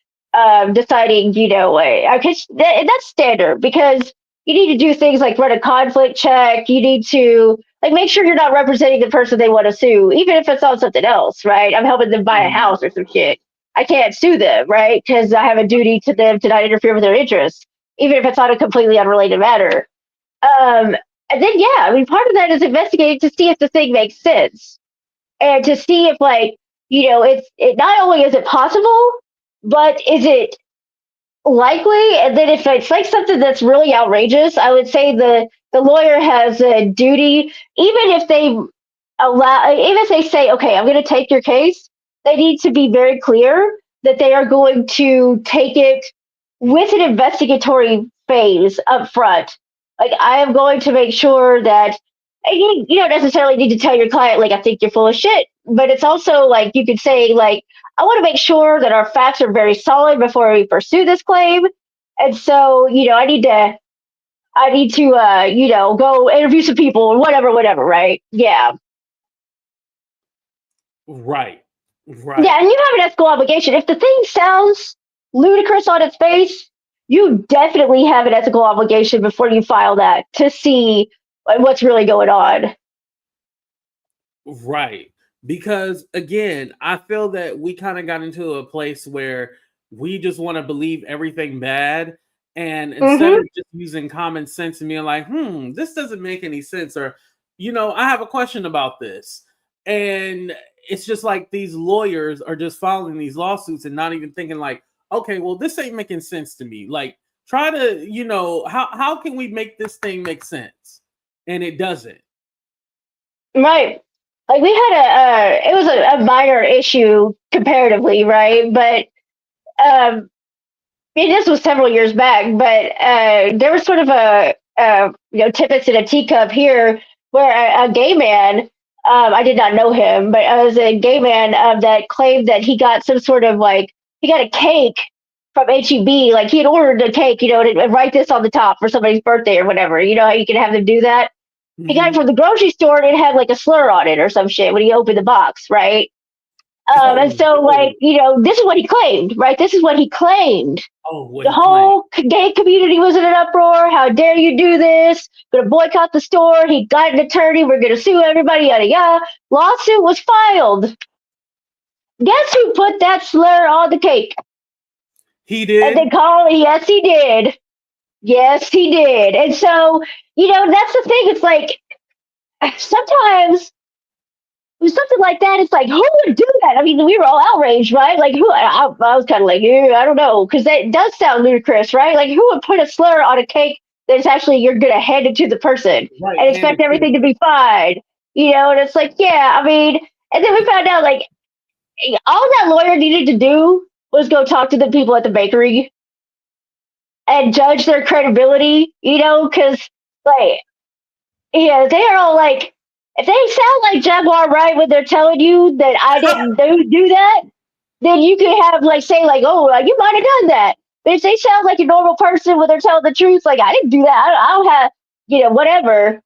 deciding, that's standard because you need to do things like run a conflict check. You need to make sure you're not representing the person they want to sue, even if it's on something else, right? I'm helping them buy a house or some shit. I can't sue them, right? Because I have a duty to them to not interfere with their interests, even if it's on a completely unrelated matter. And then, part of that is investigating to see if the thing makes sense and to see if, it not only is it possible, but is it likely? And then if it's like something that's really outrageous, I would say the lawyer has a duty, even if they say, okay, I'm going to take your case, they need to be very clear that they are going to take it with an investigatory phase up front. Like, I am going to make sure that you don't necessarily need to tell your client, I think you're full of shit. But it's also you could say, I want to make sure that our facts are very solid before we pursue this claim. And so, I need to, go interview some people or whatever, right? Yeah. Right. Yeah, and you have an ethical obligation. If the thing sounds ludicrous on its face, you definitely have an ethical obligation before you file that to see what's really going on. Right. Because again, I feel that we kind of got into a place where we just want to believe everything bad. And instead of just using common sense and being like, this doesn't make any sense. Or, I have a question about this. And it's just like these lawyers are just filing these lawsuits and not even thinking okay, well, this ain't making sense to me. Try to, how can we make this thing make sense? And it doesn't. Right. We had it was a minor issue comparatively, right? But this was several years back, but there was sort of a tidbits in a teacup here where a gay man, I did not know him, but it was a gay man that claimed that he got some sort of he got a cake from HEB, he had ordered a cake, to write this on the top for somebody's birthday or whatever. You know how you can have them do that? He got it from the grocery store and it had a slur on it or some shit when he opened the box, right? And so, this is what he claimed, right? This is what he claimed. The whole gay community was in an uproar. How dare you do this? Gonna boycott the store. He got an attorney. We're gonna sue everybody. Yada yada. Lawsuit was filed. Guess who put that slur on the cake? He did. And they call it. Yes, he did. Yes, he did. And so, that's the thing. It's sometimes with something like that, it's like, who would do that? I mean, we were all outraged, right? Like, who? I was kind of like, I don't know, because that does sound ludicrous, right? Like, who would put a slur on a cake that's actually you're gonna hand it to the person Right, and expect everything to be fine? And it's like, yeah, I mean, and then we found out like all that lawyer needed to do was go talk to the people at the bakery and judge their credibility, because like, they are all like, if they sound like Jaguar Wright when they're telling you that I didn't do that, then you could have like say like, oh, you might have done that. But if they sound like a normal person when they're telling the truth, like I didn't do that, I don't have, whatever,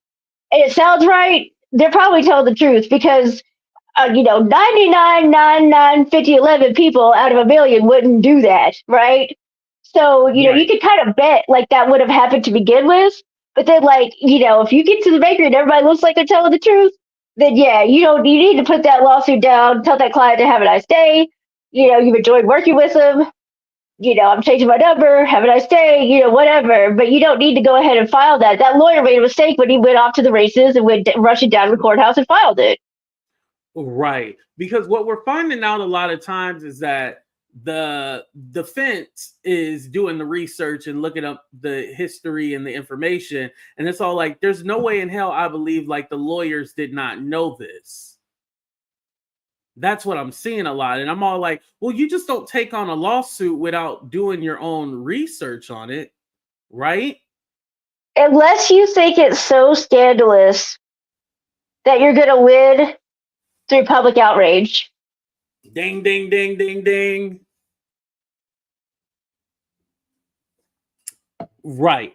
and it sounds right, they're probably telling the truth because 99.995011 people out of a million wouldn't do that, right? So, you could kind of bet like that would have happened to begin with. But then, like, if you get to the bakery and everybody looks like they're telling the truth, then yeah, you need to put that lawsuit down, tell that client to have a nice day. You've enjoyed working with them. I'm changing my number, have a nice day, whatever. But you don't need to go ahead and file that. That lawyer made a mistake when he went off to the races and went rushing down to the courthouse and filed it. Right. Because what we're finding out a lot of times is that the defense is doing the research and looking up the history and the information. And it's all like, there's no way in hell I believe like the lawyers did not know this. That's what I'm seeing a lot. And I'm all like, well, you just don't take on a lawsuit without doing your own research on it. Right? Unless you think it's so scandalous that you're going to win through public outrage. Ding, ding, ding, ding, ding. Right.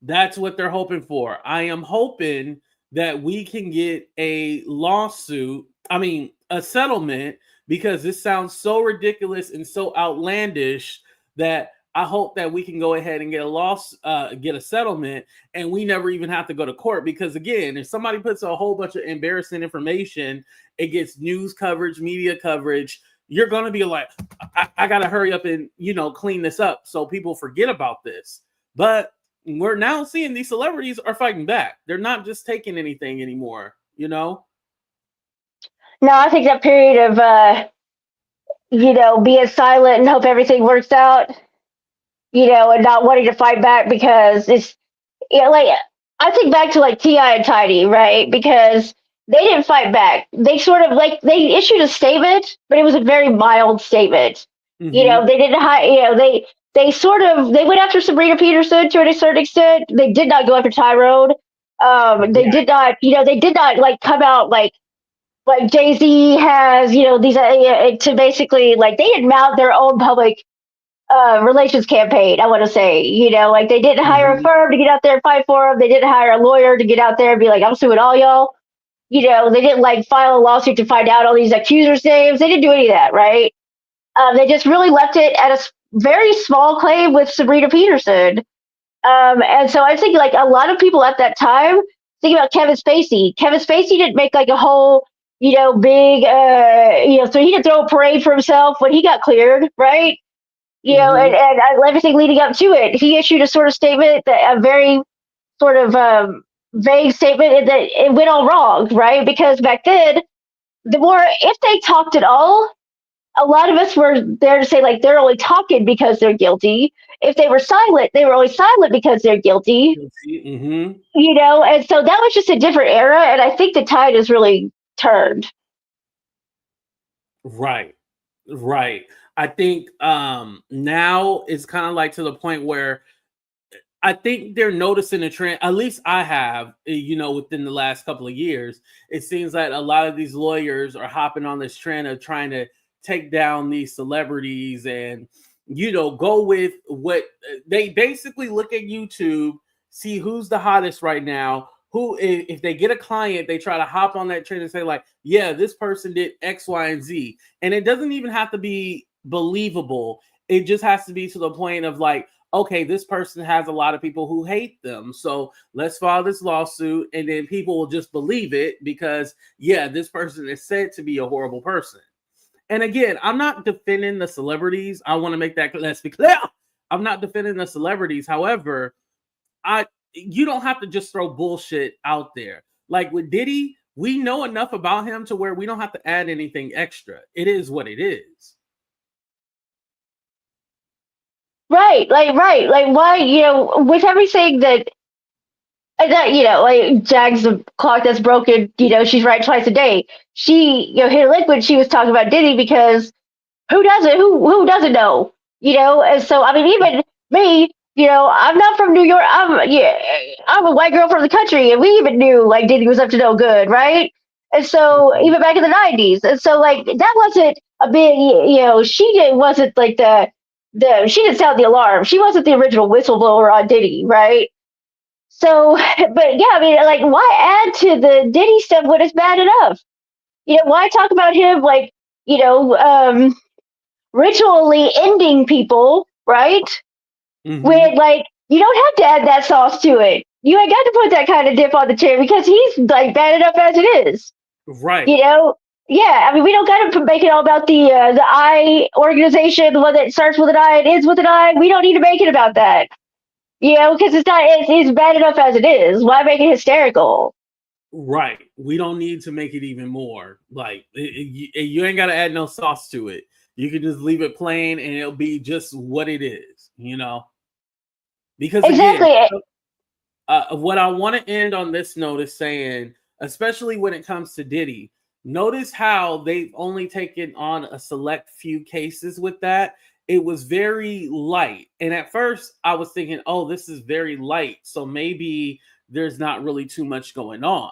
That's what they're hoping for. I am hoping that we can get a lawsuit, a settlement, because this sounds so ridiculous and so outlandish that I hope that we can go ahead and get a settlement, and we never even have to go to court. Because again, if somebody puts a whole bunch of embarrassing information, it gets news coverage, media coverage. You're going to be like, I got to hurry up and, clean this up so people forget about this. But we're now seeing these celebrities are fighting back. They're not just taking anything anymore, No, I think that period of, being silent and hope everything works out, and not wanting to fight back because it's, like, I think back to like T.I. and Tidy, right? Because they didn't fight back. They sort of like, they issued a statement, but it was a very mild statement. Mm-hmm. They didn't, they went after Sabrina Peterson to a certain extent. They did not go after Tyrone. They did not like come out like Jay-Z has, these to basically like they didn't mount their own public relations campaign. I want to say, like they didn't hire a firm to get out there and fight for them. They didn't hire a lawyer to get out there and be like, I'm suing all y'all. They didn't like file a lawsuit to find out all these accusers' names. They didn't do any of that, right? They just really left it at a very small claim with Sabrina Peterson. And so I think like a lot of people at that time think about Kevin Spacey. Kevin Spacey didn't make like a whole, big, so he didn't throw a parade for himself when he got cleared, right? And everything leading up to it, he issued a sort of statement, a very sort of vague statement, and that it went all wrong, right? Because back then, if they talked at all, a lot of us were there to say like they're only talking because they're guilty. If they were silent, they were only silent because they're guilty. Mm-hmm. And so that was just a different era, and I think the tide has really turned. Right. I think now it's kind of like to the point where I think they're noticing a trend. At least I have, within the last couple of years, it seems like a lot of these lawyers are hopping on this trend of trying to take down these celebrities and, go with what they basically look at YouTube, see who's the hottest right now. Who, if they get a client, they try to hop on that trend and say like, yeah, this person did X, Y, and Z. And it doesn't even have to be believable. It just has to be to the point of like, okay, this person has a lot of people who hate them. So let's file this lawsuit, and then people will just believe it because, yeah, this person is said to be a horrible person. And again, I'm not defending the celebrities. I want to make that, let's be clear. I'm not defending the celebrities. However, you don't have to just throw bullshit out there. Like with Diddy, we know enough about him to where we don't have to add anything extra. It is what it is. Right. Like why, with everything that like Jag's the clock that's broken, she's right twice a day. She, hit a lick when she was talking about Diddy because who doesn't know? And so I mean even me, I'm not from New York. I'm a white girl from the country and we even knew like Diddy was up to no good, right? And so even back in the 90s. And so like that wasn't a big wasn't like the she didn't sound the alarm. She wasn't the original whistleblower on Diddy, right? So, but yeah, I mean, like, why add to the Diddy stuff when it's bad enough? Why talk about him like, you know, um, ritually ending people, right? When like you don't have to add that sauce to it. You ain't got to put that kind of dip on the chair because he's like bad enough as it is. Right. Yeah. I mean, we don't got to make it all about the I organization, the one that starts with an I and ends with an I. We don't need to make it about that. Because it's bad enough as it is. Why make it hysterical? Right. We don't need to make it even more. Like, you ain't got to add no sauce to it. You can just leave it plain and it'll be just what it is, Because exactly. Again, what I want to end on this note is saying, especially when it comes to Diddy, notice how they've only taken on a select few cases with that. It was very light. And at first I was thinking, oh, this is very light. So maybe there's not really too much going on.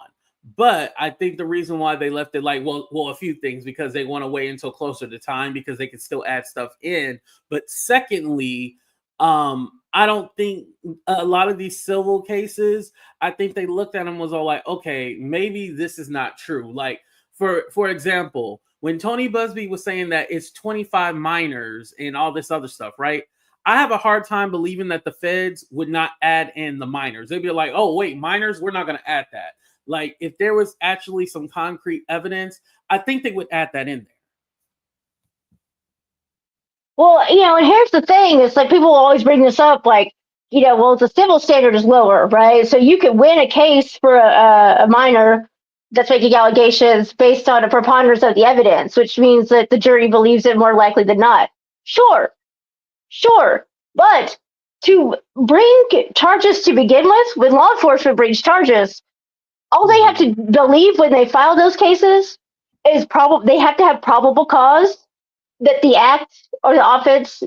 But I think the reason why they left it light, well, a few things, because they want to wait until closer to time because they can still add stuff in. But secondly, I don't think a lot of these civil cases, I think they looked at them was all like, okay, maybe this is not true. Like, for example, when Tony Busby was saying that it's 25 minors and all this other stuff, right? I have a hard time believing that the feds would not add in the minors. They'd be like, oh, wait, minors, we're not going to add that. Like, if there was actually some concrete evidence, I think they would add that in there. Well, and here's the thing: it's like people always bring this up, like, well, the civil standard is lower, right? So you could win a case for a minor that's making allegations based on a preponderance of the evidence, which means that the jury believes it more likely than not. Sure, but to bring charges to begin with, when law enforcement brings charges, all they have to believe when they file those cases is they have to have probable cause that the act or the offense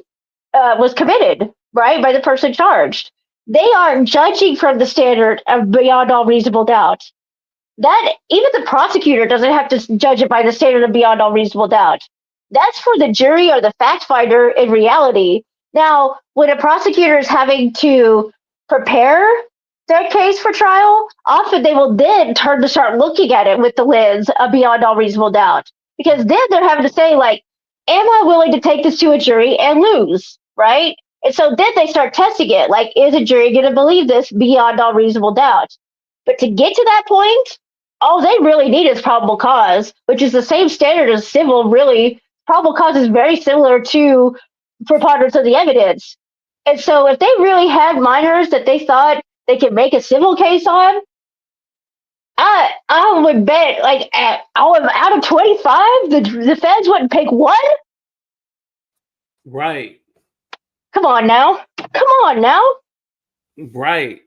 was committed, right, by the person charged. They are judging from the standard of beyond all reasonable doubt. That even the prosecutor doesn't have to judge it by the standard of beyond all reasonable doubt. That's for the jury or the fact finder in reality. Now, when a prosecutor is having to prepare their case for trial, often they will then turn to start looking at it with the lens of beyond all reasonable doubt. Because then they're having to say, like, am I willing to take this to a jury and lose, right? And so then they start testing it, like, is a jury going to believe this beyond all reasonable doubt? But to get to that point, all they really need is probable cause, which is the same standard as civil, really. Probable cause is very similar to preponderance of the evidence. And so if they really had minors that they thought they could make a civil case on, I would bet, like, out of 25, the feds wouldn't pick one. Right. Come on now. Right.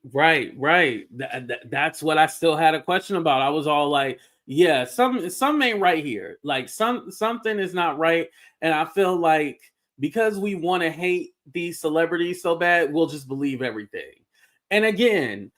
That's what I still had a question about. I was all like, yeah, some ain't right here. Like something is not right. And I feel like because we want to hate these celebrities so bad, we'll just believe everything. And again,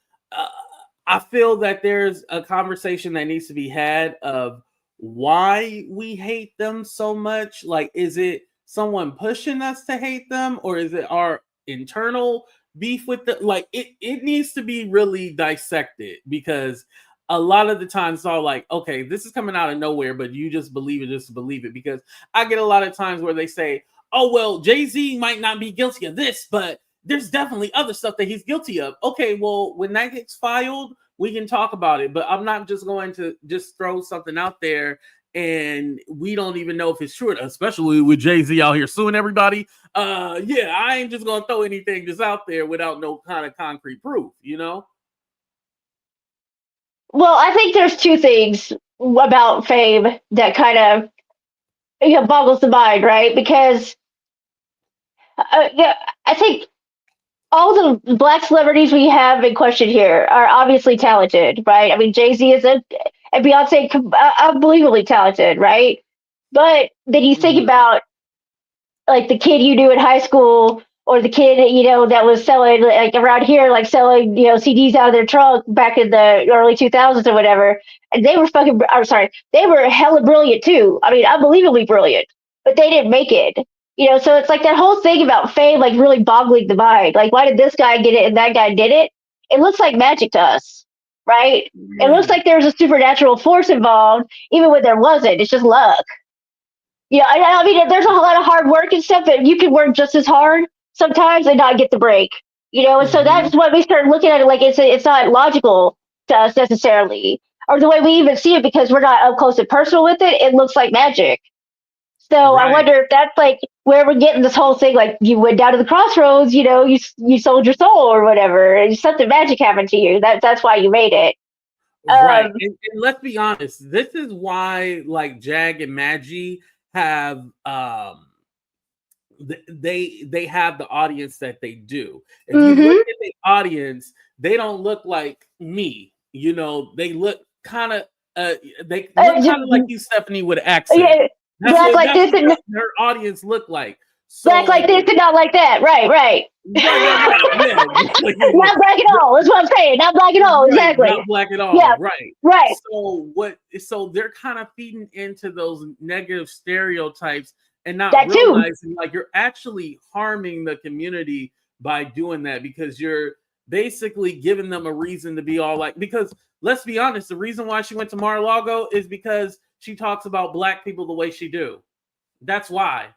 I feel that there's a conversation that needs to be had of why we hate them so much. Like, is it someone pushing us to hate them, or is it our internal beef with the, like, it needs to be really dissected, because a lot of the times it's all like, okay, this is coming out of nowhere, but you just believe it. Because I get a lot of times where they say, oh, well, Jay-Z might not be guilty of this, but there's definitely other stuff that he's guilty of. Okay, well, when that gets filed, we can talk about it, but I'm not just going to just throw something out there and we don't even know if it's true, especially with Jay-Z out here suing everybody. Yeah, I ain't just gonna throw anything just out there without no kind of concrete proof, Well, I think there's two things about fame that kind of boggles the mind, right? Because yeah, I think all the black celebrities we have in question here are obviously talented, right? I mean, Jay-Z is and Beyonce unbelievably talented, right? But then you think about like the kid you knew in high school or the kid that was selling like around here like selling CDs out of their trunk back in the early 2000s or whatever, and they were fucking I'm sorry, they were hella brilliant too. I mean, unbelievably brilliant, but they didn't make it. So it's like that whole thing about fame like really boggling the mind. Like, why did this guy get it and that guy did it? It looks like magic to us, right? It looks like there's a supernatural force involved even when there wasn't. It's just luck. Yeah, I mean, there's a lot of hard work and stuff, but you can work just as hard sometimes and not get the break. And so that's why we start looking at it like it's not logical to us necessarily, or the way we even see it because we're not up close and personal with it. It looks like magic. So I wonder if that's like where we're getting this whole thing. Like, you went down to the crossroads, you sold your soul or whatever, and something magic happened to you. That's why you made it. Right. And let's be honest, this is why like Jag and Maggie have they have the audience that they do. If you look at the audience, they don't look like me. They look kind of they look kind of like you, Stephanie, with accent. Yeah, That's what her audience look like. So act like this and not like that. Right. Right. Yeah. Not black at all. That's what I'm saying. Not black at all. Exactly. Not black at all. Yeah. Right. So they're kind of feeding into those negative stereotypes and not that realizing like you're actually harming the community by doing that, because you're basically giving them a reason to be all like, because let's be honest, the reason why she went to Mar-a-Lago is because she talks about black people the way she do. That's why.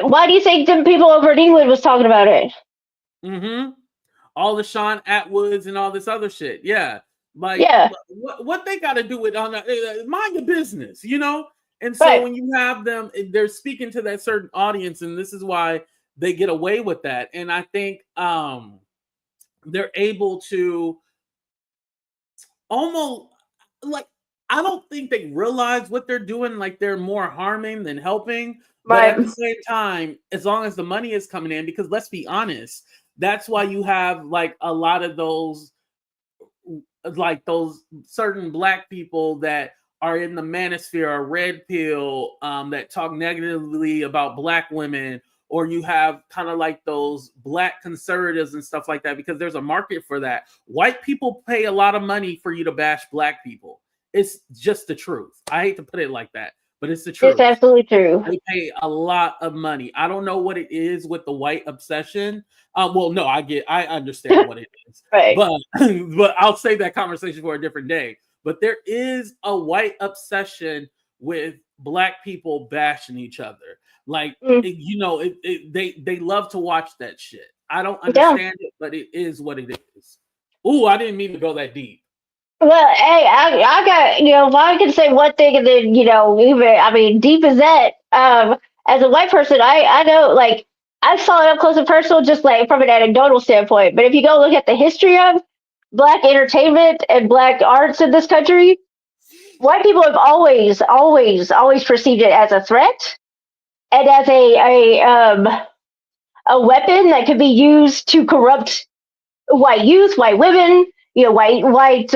Why do you think the people over in England was talking about it? All the Sean Atwoods and all this other shit. Yeah. Like, what they got to do with on mind your business, And so when you have them, they're speaking to that certain audience, and this is why they get away with that. And I think they're able to almost like, I don't think they realize what they're doing. Like, they're more harming than helping. But at the same time, as long as the money is coming in, because let's be honest, that's why you have like a lot of those certain black people that are in the manosphere or red pill that talk negatively about black women, or you have kind of like those black conservatives and stuff like that, because there's a market for that. White people pay a lot of money for you to bash black people. It's just the truth. I hate to put it like that, but it's the truth. It's absolutely true. They pay a lot of money. I don't know what it is with the white obsession. Well, no, I understand what it is. Right. But I'll save that conversation for a different day. But there is a white obsession with black people bashing each other. Like, they love to watch that shit. I don't understand it, but it is what it is. Ooh, I didn't mean to go that deep. Well, hey, I got, if I can say one thing, and then, deep as that, as a white person, I know, like, I saw it up close and personal, just like from an anecdotal standpoint. But if you go look at the history of black entertainment and black arts in this country, white people have always, always, always perceived it as a threat and as a weapon that could be used to corrupt white youth, white women, white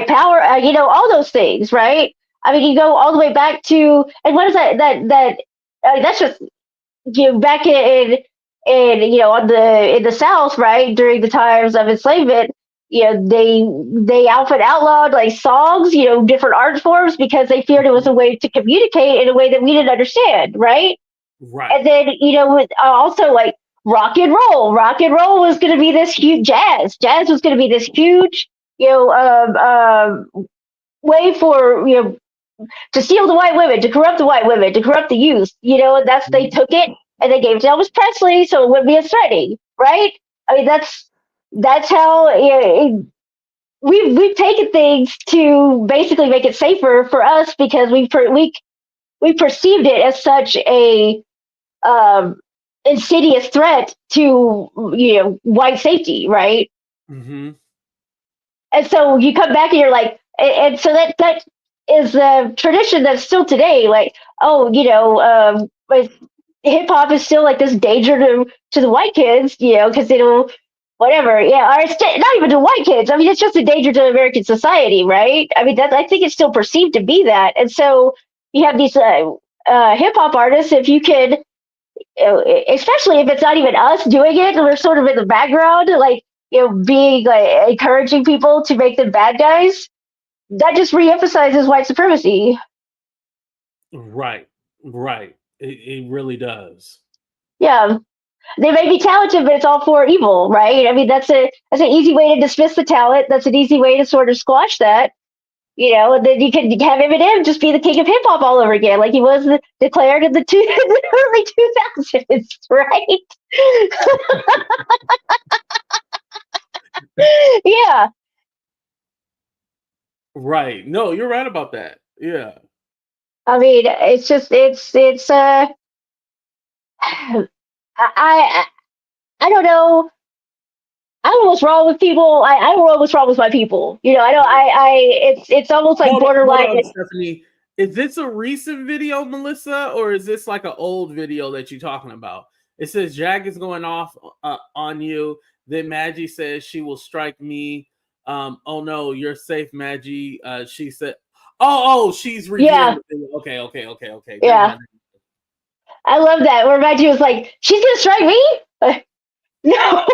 power, all those things, right? I mean, you go all the way back to, and what is that? That's just back in in the South, right, during the times of enslavement. They outlawed like songs, different art forms, because they feared it was a way to communicate in a way that we didn't understand, right? Right. And then also like rock and roll. Rock and roll was going to be this huge jazz. Jazz was going to be this huge, way for to steal the white women, to corrupt the white women, to corrupt the youth. And they took it and they gave it to Elvis Presley, so it wouldn't be as threatening, right? I mean, that's how we've taken things to basically make it safer for us, because we perceived it as such a insidious threat to white safety, right? And so you come back and you're like, and so that is a tradition that's still today. Like, oh, hip hop is still like this danger to the white kids, because it'll whatever, yeah, or it's not even to white kids. I mean, it's just a danger to American society, right? I mean, I think it's still perceived to be that, and so you have these hip hop artists. If you could, especially if it's not even us doing it, we're sort of in the background, like being like encouraging people to make them bad guys. That just reemphasizes white supremacy. Right. It really does. Yeah. They may be talented, but it's all for evil, right? I mean, that's an easy way to dismiss the talent. That's an easy way to sort of squash that, and then you could have Eminem just be the king of hip hop all over again, like he was declared in the early 2000s, right? Yeah. Right. No, you're right about that. Yeah. I mean, it's just I don't know. I don't know what's wrong with people. I don't know what's wrong with my people. I don't. It's almost like borderline. Hold on, Stephanie. Is this a recent video, Melissa, or is this like an old video that you're talking about? It says Jag is going off on you. Then Maggie says she will strike me. Oh no, you're safe, Maggie. She said, "Oh, she's reviewing yeah." The video. Okay. Yeah, I love that. Where Maggie was like, "She's gonna strike me." No,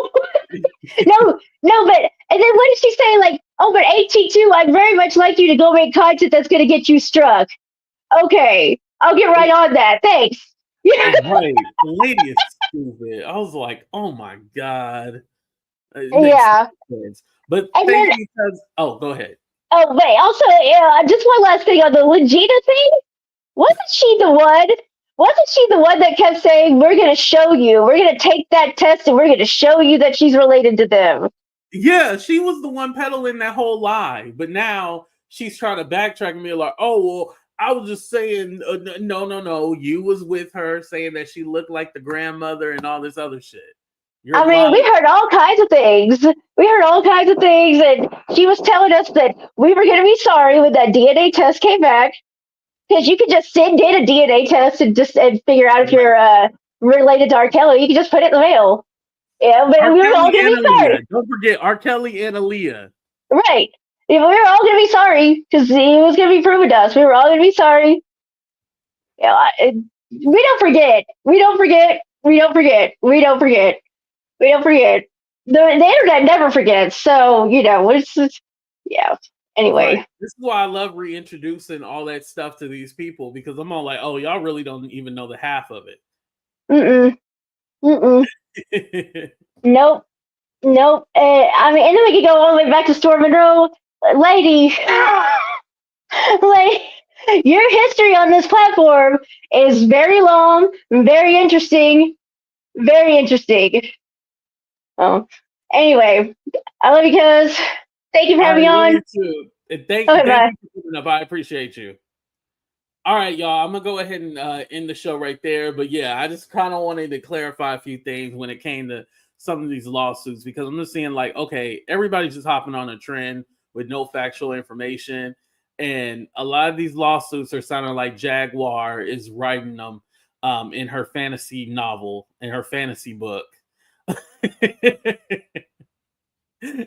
no, but and then what did she say? Like, oh, but AT2, I'd very much like you to go make content that's gonna get you struck. Okay, I'll get right on that. Thanks. Right, the lady is stupid. I was like, oh my god. Yeah. But and thank you because go ahead. Oh wait, also just one last thing on the Legina thing. Wasn't she the one that kept saying, we're gonna show you, we're gonna take that test and we're gonna show you that she's related to them? Yeah, she was the one peddling that whole lie, but now she's trying to backtrack and be like, oh well, I was just saying no, you was with her saying that she looked like the grandmother and all this other shit. We heard all kinds of things. And she was telling us that we were going to be sorry when that DNA test came back, because you could just send in a DNA test and figure out if you're related to R. Kelly. You can just put it in the mail. Yeah, but we were all going to be sorry. Don't forget R. Kelly and Aaliyah. Right. We were all going to be sorry because it was going to be proven to us. We were all going to be sorry. Yeah, we don't forget. The internet never forgets. So, it's just, yeah. Anyway. Right. This is why I love reintroducing all that stuff to these people, because I'm all like, oh, y'all really don't even know the half of it. Nope. I mean, and then we could go all the way back to Storm Monroe. Lady, your history on this platform is very long, very interesting. Oh, anyway, I love you guys. Thank you for having me on. You too. Thank you for coming up. I appreciate you. All right, y'all. I'm gonna go ahead and end the show right there. But yeah, I just kind of wanted to clarify a few things when it came to some of these lawsuits, because I'm just seeing like, okay, everybody's just hopping on a trend with no factual information, and a lot of these lawsuits are sounding like Jaguar is writing them in her fantasy novel, in her fantasy book.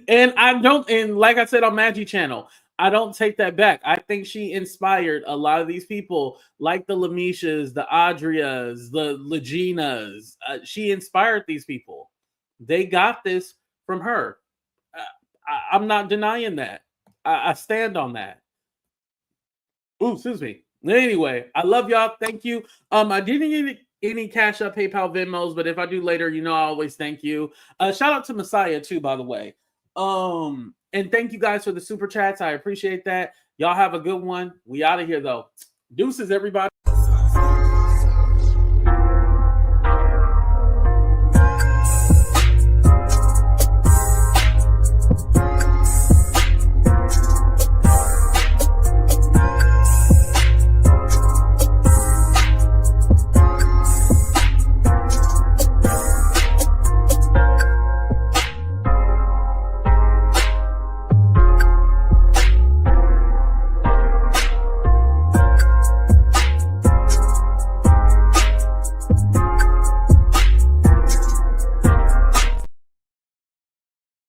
And like I said on Maggie Channel, I don't take that back. I think she inspired a lot of these people, like the Lamishas, the Adrias, the Leginas. She inspired these people. They got this from her. I'm not denying that. I stand on that. Ooh, excuse me. Anyway, I love y'all. Thank you. I didn't get any Cash App, PayPal, Venmos, but if I do later, I always thank you. Shout out to Messiah too, by the way. And thank you guys for the super chats. I appreciate that. Y'all have a good one. We out of here though. Deuces, everybody.